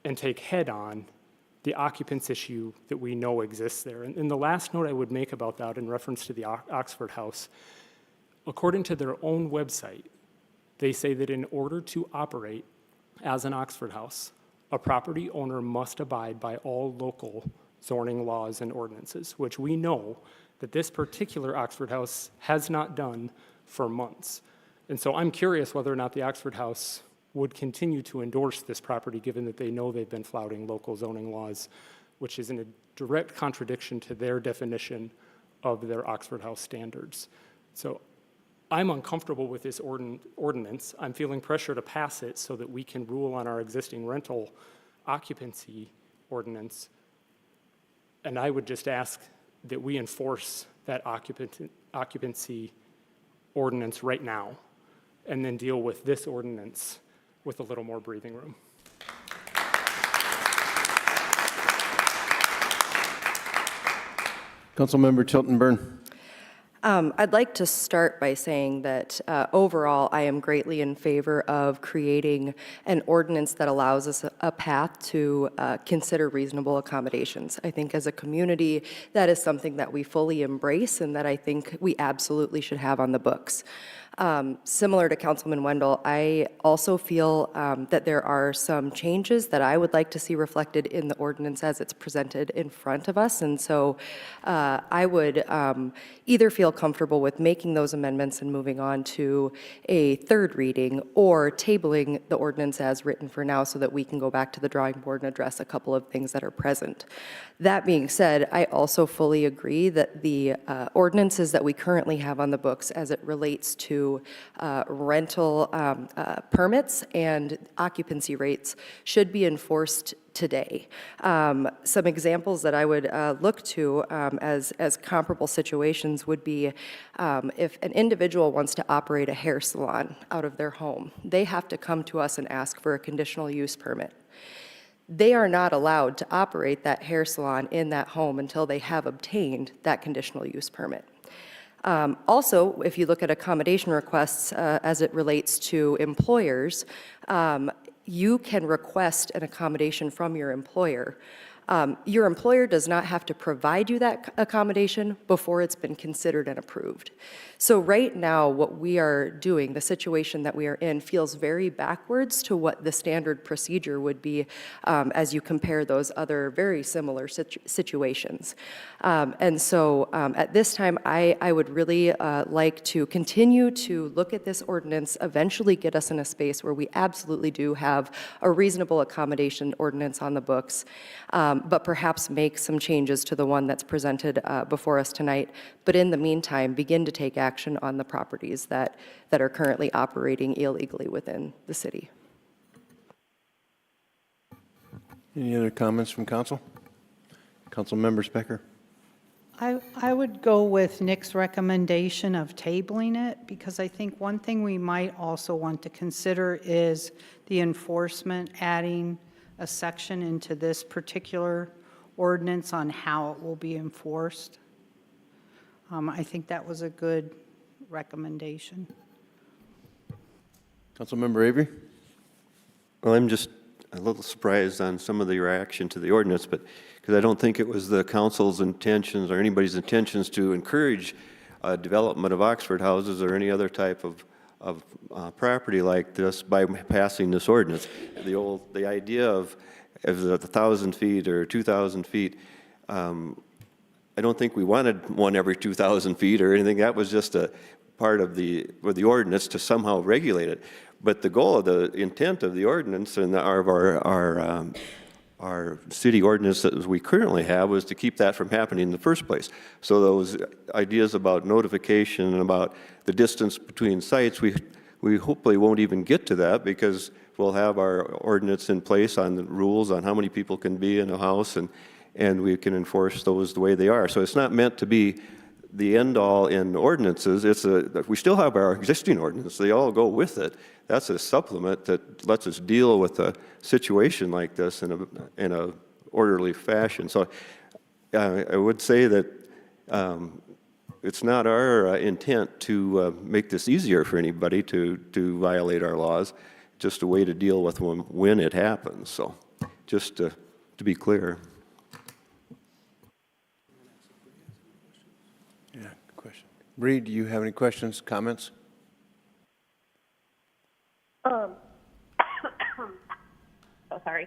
and take head on the occupancy issue that we know exists there. And the last note I would make about that in reference to the Oxford House, according to their own website, they say that in order to operate as an Oxford House, a property owner must abide by all local zoning laws and ordinances, which we know that this particular Oxford House has not done for months. And so I'm curious whether or not the Oxford House would continue to endorse this property, given that they know they've been flouting local zoning laws, which is in a direct contradiction to their definition of their Oxford House standards. So I'm uncomfortable with this ordinance. I'm feeling pressure to pass it so that we can rule on our existing rental occupancy ordinance. And I would just ask that we enforce that occupancy ordinance right now and then deal with this ordinance with a little more breathing room. Councilmember Tilton Burn. I'd like to start by saying that overall, I am greatly in favor of creating an ordinance that allows us a path to consider reasonable accommodations. I think as a community, that is something that we fully embrace and that I think we absolutely should have on the books. Similar to Councilman Wendell, I also feel that there are some changes that I would like to see reflected in the ordinance as it's presented in front of us. And so I would either feel comfortable with making those amendments and moving on to a third reading or tabling the ordinance as written for now so that we can go back to the drawing board and address a couple of things that are present. That being said, I also fully agree that the ordinances that we currently have on the books as it relates to rental permits and occupancy rates should be enforced today. Some examples that I would look to as comparable situations would be if an individual wants to operate a hair salon out of their home, they have to come to us and ask for a conditional use permit. They are not allowed to operate that hair salon in that home until they have obtained that conditional use permit. Also, if you look at accommodation requests as it relates to employers, you can request an accommodation from your employer. Your employer does not have to provide you that accommodation before it's been considered and approved. So right now, what we are doing, the situation that we are in, feels very backwards to what the standard procedure would be as you compare those other very similar situations. And so at this time, I would really like to continue to look at this ordinance, eventually get us in a space where we absolutely do have a reasonable accommodation ordinance on the books, but perhaps make some changes to the one that's presented before us tonight. But in the meantime, begin to take action on the properties that are currently operating illegally within the city. Any other comments from council? Councilmember Specker? I would go with Nick's recommendation of tabling it, because I think one thing we might also want to consider is the enforcement, adding a section into this particular ordinance on how it will be enforced. I think that was a good recommendation. Councilmember Avery? Well, I'm just a little surprised on some of the reaction to the ordinance, but because I don't think it was the council's intentions or anybody's intentions to encourage development of Oxford houses or any other type of property like this by passing this ordinance. The idea of 1,000 feet or 2,000 feet, I don't think we wanted one every 2,000 feet or anything. That was just a part of the ordinance to somehow regulate it. But the goal of the intent of the ordinance and our city ordinance that we currently have was to keep that from happening in the first place. So those ideas about notification and about the distance between sites, we hopefully won't even get to that, because we'll have our ordinance in place on the rules on how many people can be in a house, and we can enforce those the way they are. So it's not meant to be the end-all in ordinances. We still have our existing ordinance. They all go with it. That's a supplement that lets us deal with a situation like this in a orderly fashion. So I would say that it's not our intent to make this easier for anybody to violate our laws, just a way to deal with when it happens. So just to be clear. Yeah, good question. Bree, do you have any questions, comments? So sorry.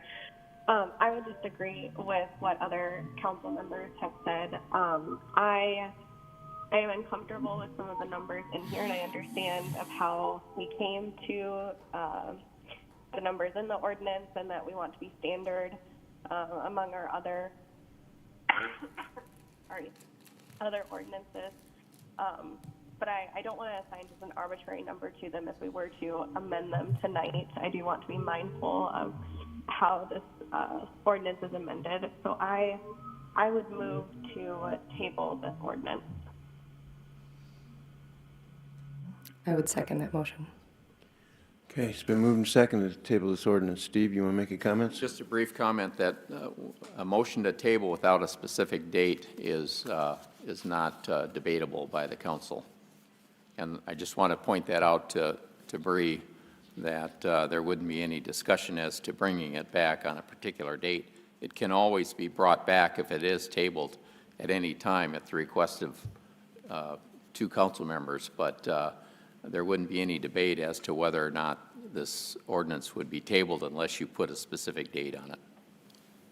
I would just agree with what other council members have said. I am uncomfortable with some of the numbers in here, and I understand of how we came to the numbers in the ordinance, and that we want to be standard among our other other ordinances. But I don't want to assign just an arbitrary number to them if we were to amend them tonight. I do want to be mindful of how this ordinance is amended. So I would move to table this ordinance. I would second that motion. Okay, it's been moved and seconded to table this ordinance. Steve, you want to make a comment? Just a brief comment that a motion to table without a specific date is not debatable by the council. And I just want to point that out to Bree, that there wouldn't be any discussion as to bringing it back on a particular date. It can always be brought back if it is tabled at any time at the request of two council members, but there wouldn't be any debate as to whether or not this ordinance would be tabled unless you put a specific date on it.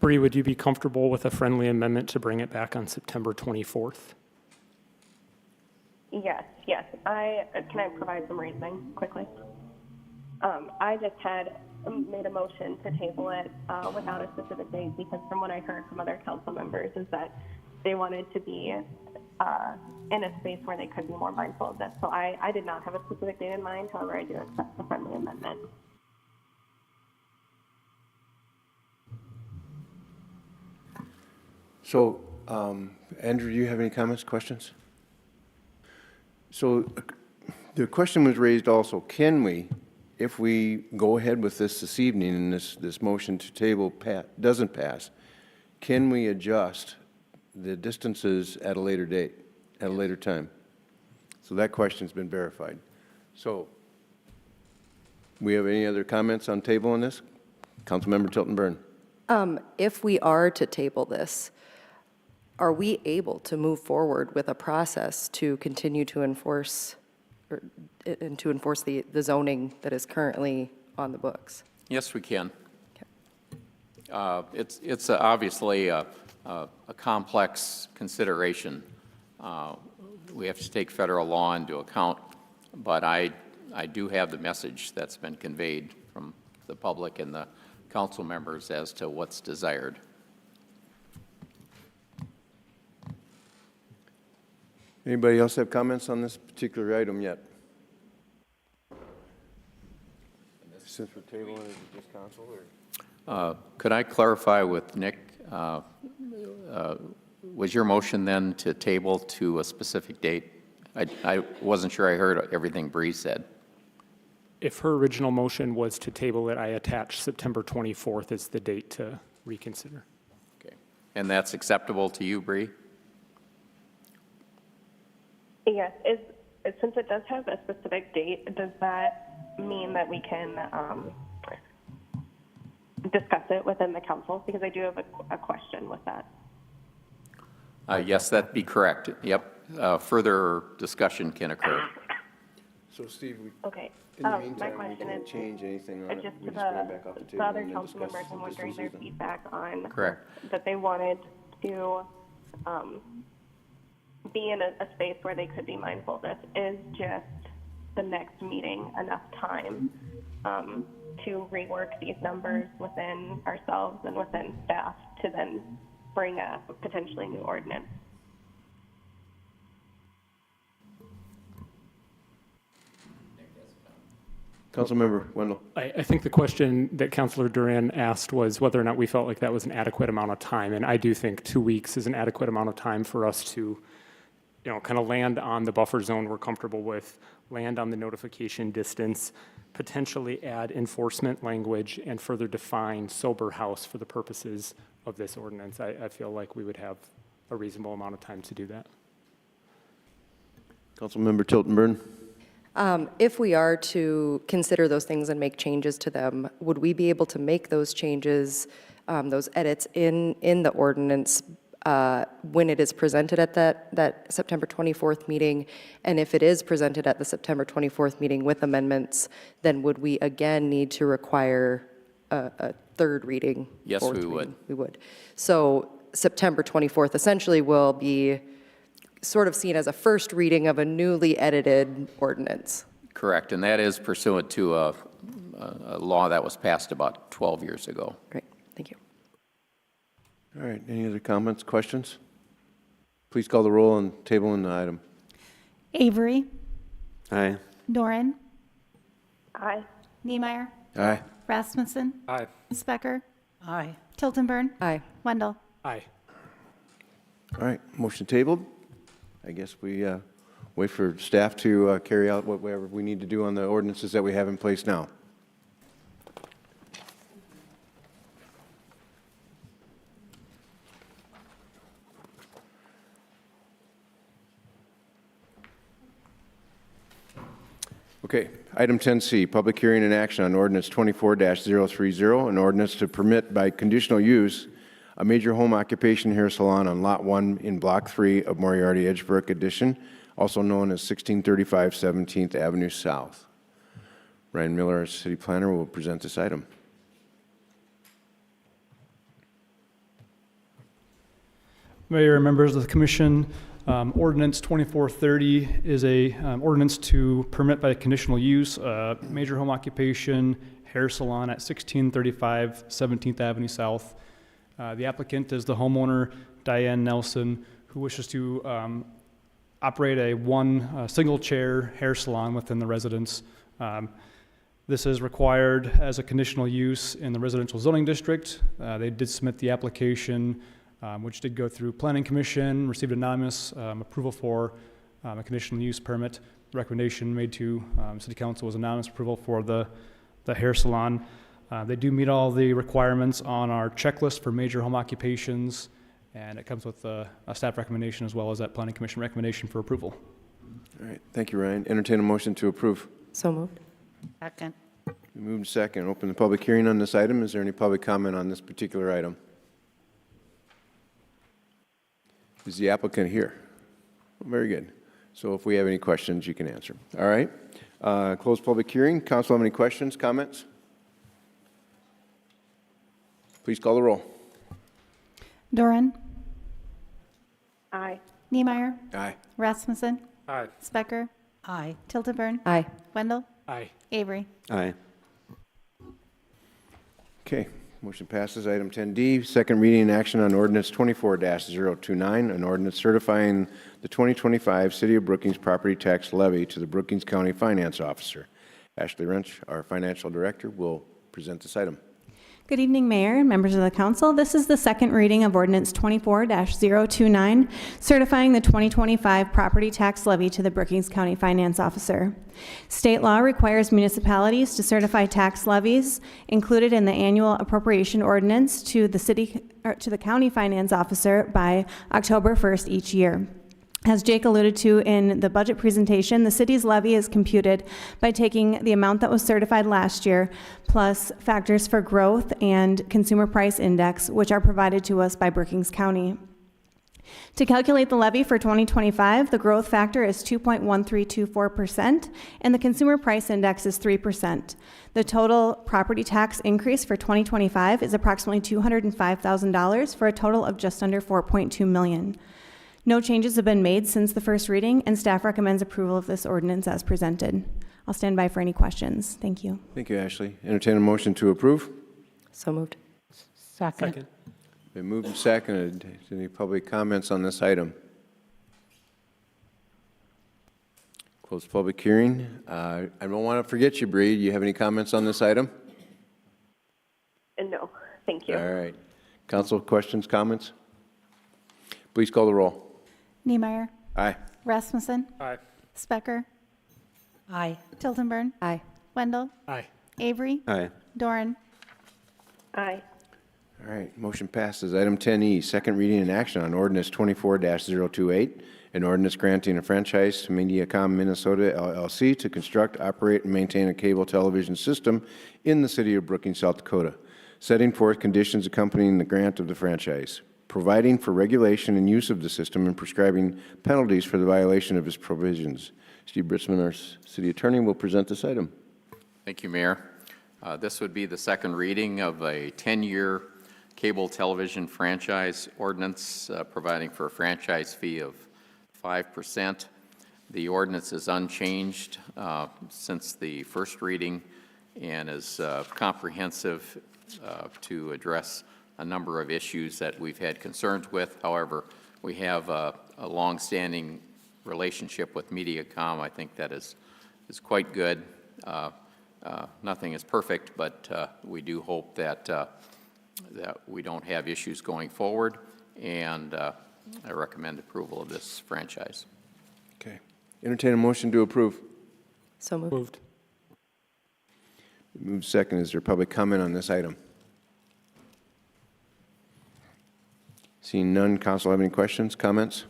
Bree, would you be comfortable with a friendly amendment to bring it back on September 24th? Yes. Can I provide some reasoning quickly? I just had made a motion to table it without a specific date, because from what I heard from other council members is that they wanted to be in a space where they could be more mindful of this. So I did not have a specific date in mind. However, I do accept the friendly amendment. So, Andrew, do you have any comments, questions? So the question was raised also, can we, if we go ahead with this evening and this motion to table doesn't pass, can we adjust the distances at a later date, at a later time? So that question's been verified. So we have any other comments on tabling this? Councilmember Tilton Burn. If we are to table this, are we able to move forward with a process to continue to enforce the zoning that is currently on the books? Yes, we can. It's obviously a complex consideration. We have to take federal law into account, but I do have the message that's been conveyed from the public and the council members as to what's desired. Anybody else have comments on this particular item yet? Since we're tabling, is it just council or? Could I clarify with Nick, was your motion then to table to a specific date? I wasn't sure I heard everything Bree said. If her original motion was to table it, I attached September 24th as the date to reconsider. Okay. And that's acceptable to you, Bree? Yes, since it does have a specific date, does that mean that we can discuss it within the council? Because I do have a question with that. Yes, that'd be correct. Yep. Further discussion can occur. So Steve, Okay. in the My meantime, we question can't is change anything on it. just We to just put it back off the the table other and then council discuss members and wondering their disposal. feedback on Correct. that they wanted to be in a space where they could be mindful of this. Is just the next meeting enough time to rework these numbers within ourselves and within staff to then bring a potentially new ordinance? Councilmember Wendell. I think the question that Councilor Duran asked was whether or not we felt like that was an adequate amount of time. And I do think 2 weeks is an adequate amount of time for us to, kind of land on the buffer zone we're comfortable with, land on the notification distance, potentially add enforcement language, and further define sober house for the purposes of this ordinance. I feel like we would have a reasonable amount of time to do that. Councilmember Tilton-Burn. If we are to consider those things and make changes to them, would we be able to make those changes, those edits in the ordinance when it is presented at that September 24th meeting? And if it is presented at the September 24th meeting with amendments, then would we again need to require a third reading? Yes, fourth we would. reading? We would. So September 24th essentially will be sort of seen as a first reading of a newly edited ordinance. Correct. And that is pursuant to a law that was passed about 12 years ago. Great. Thank you. All right, any other comments, questions? Please call the roll on table and the item. Avery, Aye. Doran, Aye. Niemeyer, Aye. Rasmussen, Aye. Specker, Aye. Tiltonburn, Aye. Wendell. Aye. All right, motion tabled. I guess we wait for staff to carry out whatever we need to do on the ordinances that we have in place now. Okay, item 10C, public hearing and action on ordinance 24-030, an ordinance to permit by conditional use a major home occupation hair salon on Lot 1 in Block 3 of Moriarty Edgebrook Addition, also known as 1635 17th Avenue South. Ryan Miller, our city planner, will present this item. Mayor and members of the commission, ordinance 2430 is a ordinance to permit by conditional use a major home occupation hair salon at 1635 17th Avenue South. The applicant is the homeowner, Diane Nelson, who wishes to operate a single chair hair salon within the residence. This is required as a conditional use in the residential zoning district. They did submit the application, which did go through Planning Commission, received anonymous approval for a conditional use permit. The recommendation made to City Council was anonymous approval for the hair salon. They do meet all the requirements on our checklist for major home occupations, and it comes with a staff recommendation as well as that Planning Commission recommendation for approval. All right, thank you, Ryan. Entertain a motion to approve. So moved. Second. Moved second. Open the public hearing on this item. Is there any public comment on this particular item? Is the applicant here? Very good. So if we have any questions, you can answer. All right. Close public hearing. Council have any questions, comments? Please call the roll. Doran, Aye. Niemeyer, Aye. Rasmussen, Aye. Specker, Aye. Tiltonburn, Aye. Wendell, Aye. Avery. Aye. Okay, motion passes. Item 10D, second reading and action on ordinance 24-029, an ordinance certifying the 2025 City of Brookings property tax levy to the Brookings County Finance Officer. Ashley Wrench, our financial director, will present this item. Good evening, Mayor and members of the council. This is the second reading of Ordinance 24-029, certifying the 2025 property tax levy to the Brookings County Finance Officer. State law requires municipalities to certify tax levies included in the annual appropriation ordinance to the county finance officer by October 1st each year. As Jake alluded to in the budget presentation, the city's levy is computed by taking the amount that was certified last year plus factors for growth and consumer price index, which are provided to us by Brookings County. To calculate the levy for 2025, the growth factor is 2.1324%, and the consumer price index is 3%. The total property tax increase for 2025 is approximately $205,000 for a total of just under $4.2 million. No changes have been made since the first reading, and staff recommends approval of this ordinance as presented. I'll stand by for any questions. Thank you. Thank you, Ashley. Entertain a motion to approve. So moved. Second. Been moved and seconded. Any public comments on this item? Close public hearing. I don't want to forget you, Bree. Do you have any comments on this item? No, thank you. All right. Council, questions, comments? Please call the roll. Niemeyer. Aye. Rasmussen. Aye. Specker. Aye. Tiltonburn. Aye. Wendell. Aye. Avery. Aye. Doran. Aye. All right, motion passes. Item 10E, second reading and action on ordinance 24-028, an ordinance granting a franchise to Mediacom Minnesota LLC to construct, operate, and maintain a cable television system in the city of Brookings, South Dakota, setting forth conditions accompanying the grant of the franchise, providing for regulation and use of the system, and prescribing penalties for the violation of its provisions. Steve Britzman, our city attorney, will present this item. Thank you, Mayor. This would be the second reading of a 10-year cable television franchise ordinance providing for a franchise fee of 5%. The ordinance is unchanged since the first reading and is comprehensive to address a number of issues that we've had concerns with. However, we have a long-standing relationship with Mediacom. I think that is quite good. Nothing is perfect, but we do hope that we don't have issues going forward, and I recommend approval of this franchise. Okay. Entertain a motion to approve. So moved. Moved second. Is there public comment on this item? Seeing none, council have any questions, comments?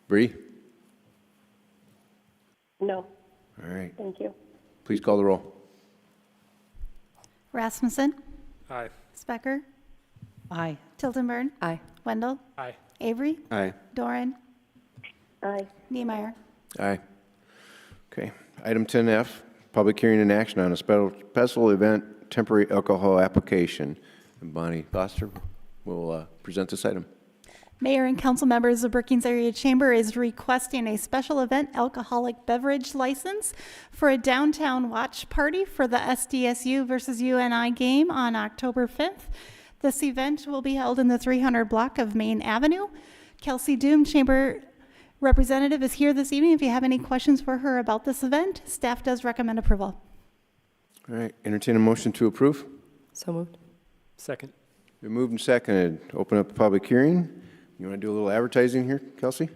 Bree? No, All right. thank you. Please call the roll. Rasmussen. Aye. Specker. Aye. Tiltonburn. Aye. Wendell. Aye. Avery. Aye. Doran. Aye. Niemeyer. Aye. Okay. Item 10F, public hearing and action on a special event temporary alcohol application. And Bonnie Foster will present this item. Mayor and council members, the Brookings Area Chamber is requesting a special event alcoholic beverage license for a downtown watch party for the SDSU versus UNI game on October 5th. This event will be held in the 300 block of Main Avenue. Kelsey Doom, Chamber representative, is here this evening. If you have any questions for her about this event, staff does recommend approval. All right. Entertain a motion to approve. So moved. Second. Been moved and seconded. Open up the public hearing. You want to do a little advertising here, Kelsey?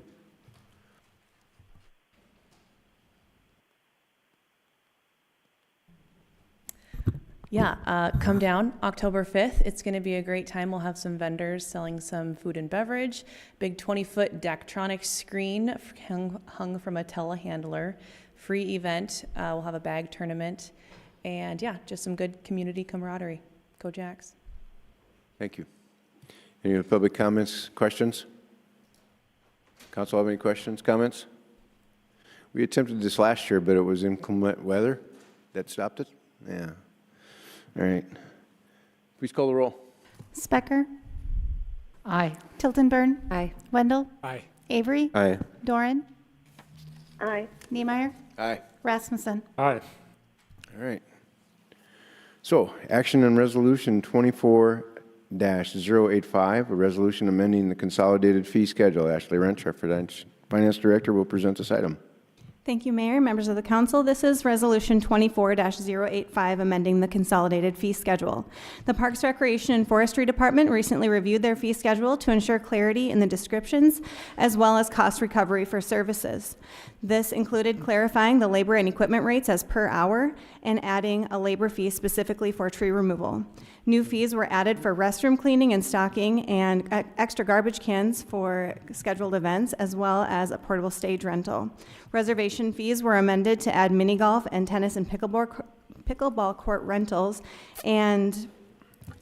Yeah, come down October 5th. It's going to be a great time. We'll have some vendors selling some food and beverage. Big 20-foot Daktronics screen hung from a telehandler. Free event. We'll have a bag tournament. And yeah, just some good community camaraderie. Go Jacks. Thank you. Any other public comments, questions? Council have any questions, comments? We attempted this last year, but it was inclement weather that stopped it? Yeah. All right. Please call the roll. Specker. Aye. Tiltonburn. Aye. Wendell. Aye. Avery. Aye. Doran. Aye. Niemeyer. Aye. Rasmussen. Aye. All right. So, action on resolution 24-085, a resolution amending the consolidated fee schedule. Ashley Wrench, our finance director, will present this item. Thank you, Mayor, members of the council. This is Resolution 24-085, amending the consolidated fee schedule. The Parks, Recreation, and Forestry Department recently reviewed their fee schedule to ensure clarity in the descriptions as well as cost recovery for services. This included clarifying the labor and equipment rates as per hour and adding a labor fee specifically for tree removal. New fees were added for restroom cleaning and stocking and extra garbage cans for scheduled events, as well as a portable stage rental. Reservation fees were amended to add mini golf and tennis and pickleball court rentals, and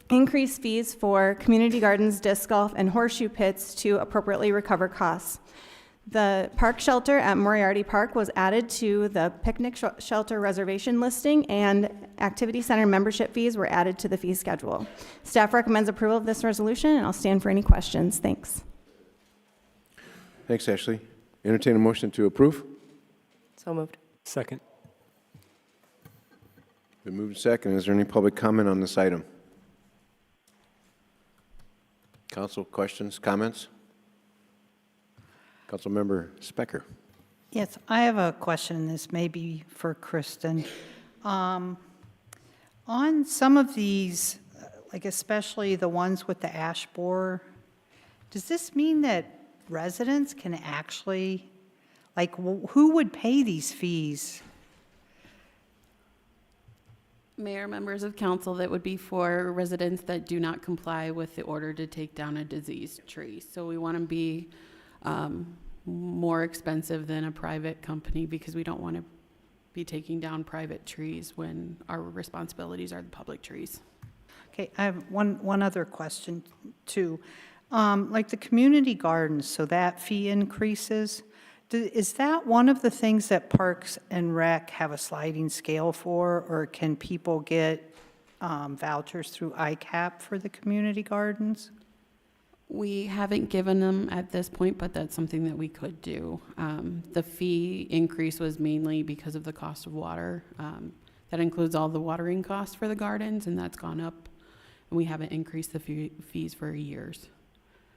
increase fees for community gardens, disc golf, and horseshoe pits to appropriately recover costs. The park shelter at Moriarty Park was added to the picnic shelter reservation listing, and activity center membership fees were added to the fee schedule. Staff recommends approval of this resolution, and I'll stand for any questions. Thanks. Thanks, Ashley. Entertain a motion to approve. So moved. Second. Been moved and second. Is there any public comment on this item? Council, questions, comments? Councilmember Specker. Yes, I have a question. This may be for Kristen. On some of these, like especially the ones with the ash borer, does this mean that residents can actually, like, who would pay these fees? Mayor, members of council, that would be for residents that do not comply with the order to take down a diseased tree. So we want to be more expensive than a private company because we don't want to be taking down private trees when our responsibilities are the public trees. Okay, I have one other question too. Like the community gardens, so that fee increases. Is that one of the things that Parks and Rec have a sliding scale for, or can people get vouchers through ICAP for the community gardens? We haven't given them at this point, but that's something that we could do. The fee increase was mainly because of the cost of water. That includes all the watering costs for the gardens, and that's gone up. And we haven't increased the fees for years.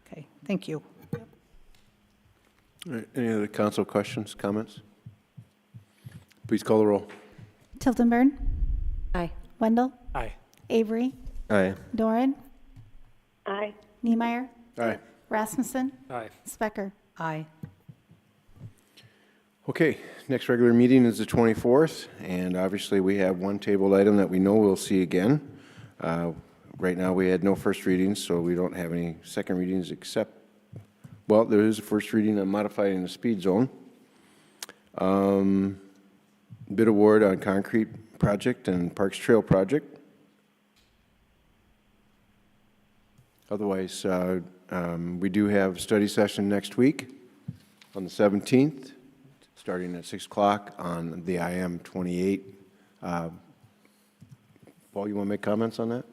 Okay, thank you. All right, any other council questions, comments? Please call the roll. Tilton Aye. Wendell? Aye. Avery? Aye. Doran? Aye. Niemeyer? Aye. Rasmussen? Aye. Specker? Aye. Okay, next regular meeting is the 24th, and obviously we have one tabled item that we know we'll see again. Right now, we had no first readings, so we don't have any second readings except, well, there is a first reading on modifying the speed zone. Bid award on concrete project and Parks Trail project. Otherwise, we do have study session next week on the 17th, starting at 6 o'clock on the IM-28. Paul, you want to make comments on that?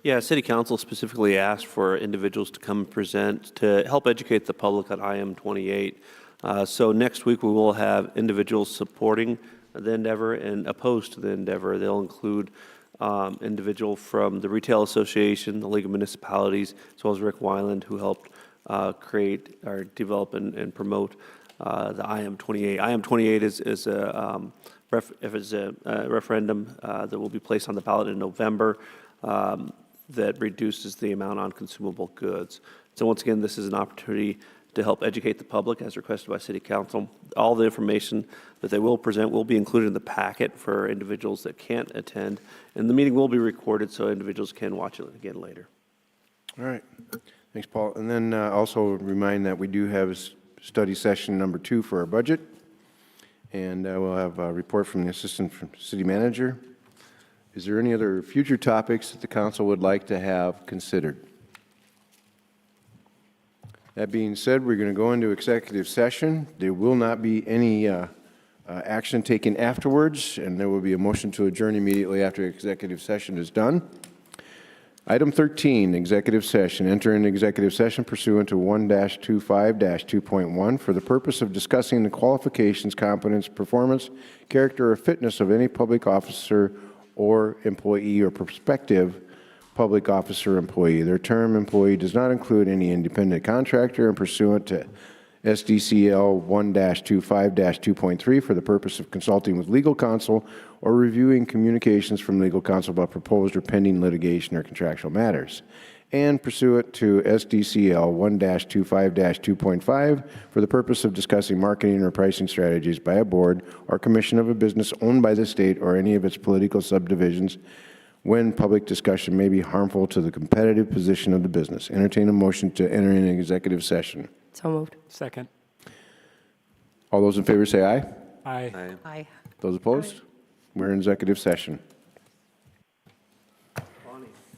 Yeah, City Council specifically asked for individuals to come and present to help educate the public on IM-28. So next week we will have individuals supporting the endeavor and opposed to the endeavor. They'll include individual from the Retail Association, the League of Municipalities, as well as Rick Weiland, who helped create or develop and promote the IM-28. IM-28 is a referendum that will be placed on the ballot in November. That reduces the amount on consumable goods. So once again, this is an opportunity to help educate the public as requested by City Council. All the information that they will present will be included in the packet for individuals that can't attend, and the meeting will be recorded so individuals can watch it again later. All right, thanks, Paul. And then also remind that we do have study session number 2 for our budget, and we'll have a report from the Assistant City Manager. Is there any other future topics that the council would like to have considered? That being said, we're going to go into executive session. There will not be any action taken afterwards, and there will be a motion to adjourn immediately after executive session is done. Item 13, executive session. Enter into executive session pursuant to 1-25-2.1 for the purpose of discussing the qualifications, competence, performance, character, or fitness of any public officer or employee or prospective public officer or employee. Their term employee does not include any independent contractor, and pursuant to SDCL 1-25-2.3 for the purpose of consulting with legal counsel or reviewing communications from legal counsel about proposed or pending litigation or contractual matters. And pursuant to SDCL 1-25-2.5 for the purpose of discussing marketing or pricing strategies by a board or commission of a business owned by the state or any of its political subdivisions when public discussion may be harmful to the competitive position of the business. Entertain a motion to enter in an executive session. So moved. Second. All those in favor say aye. Aye. Aye. Those opposed? We're in executive session.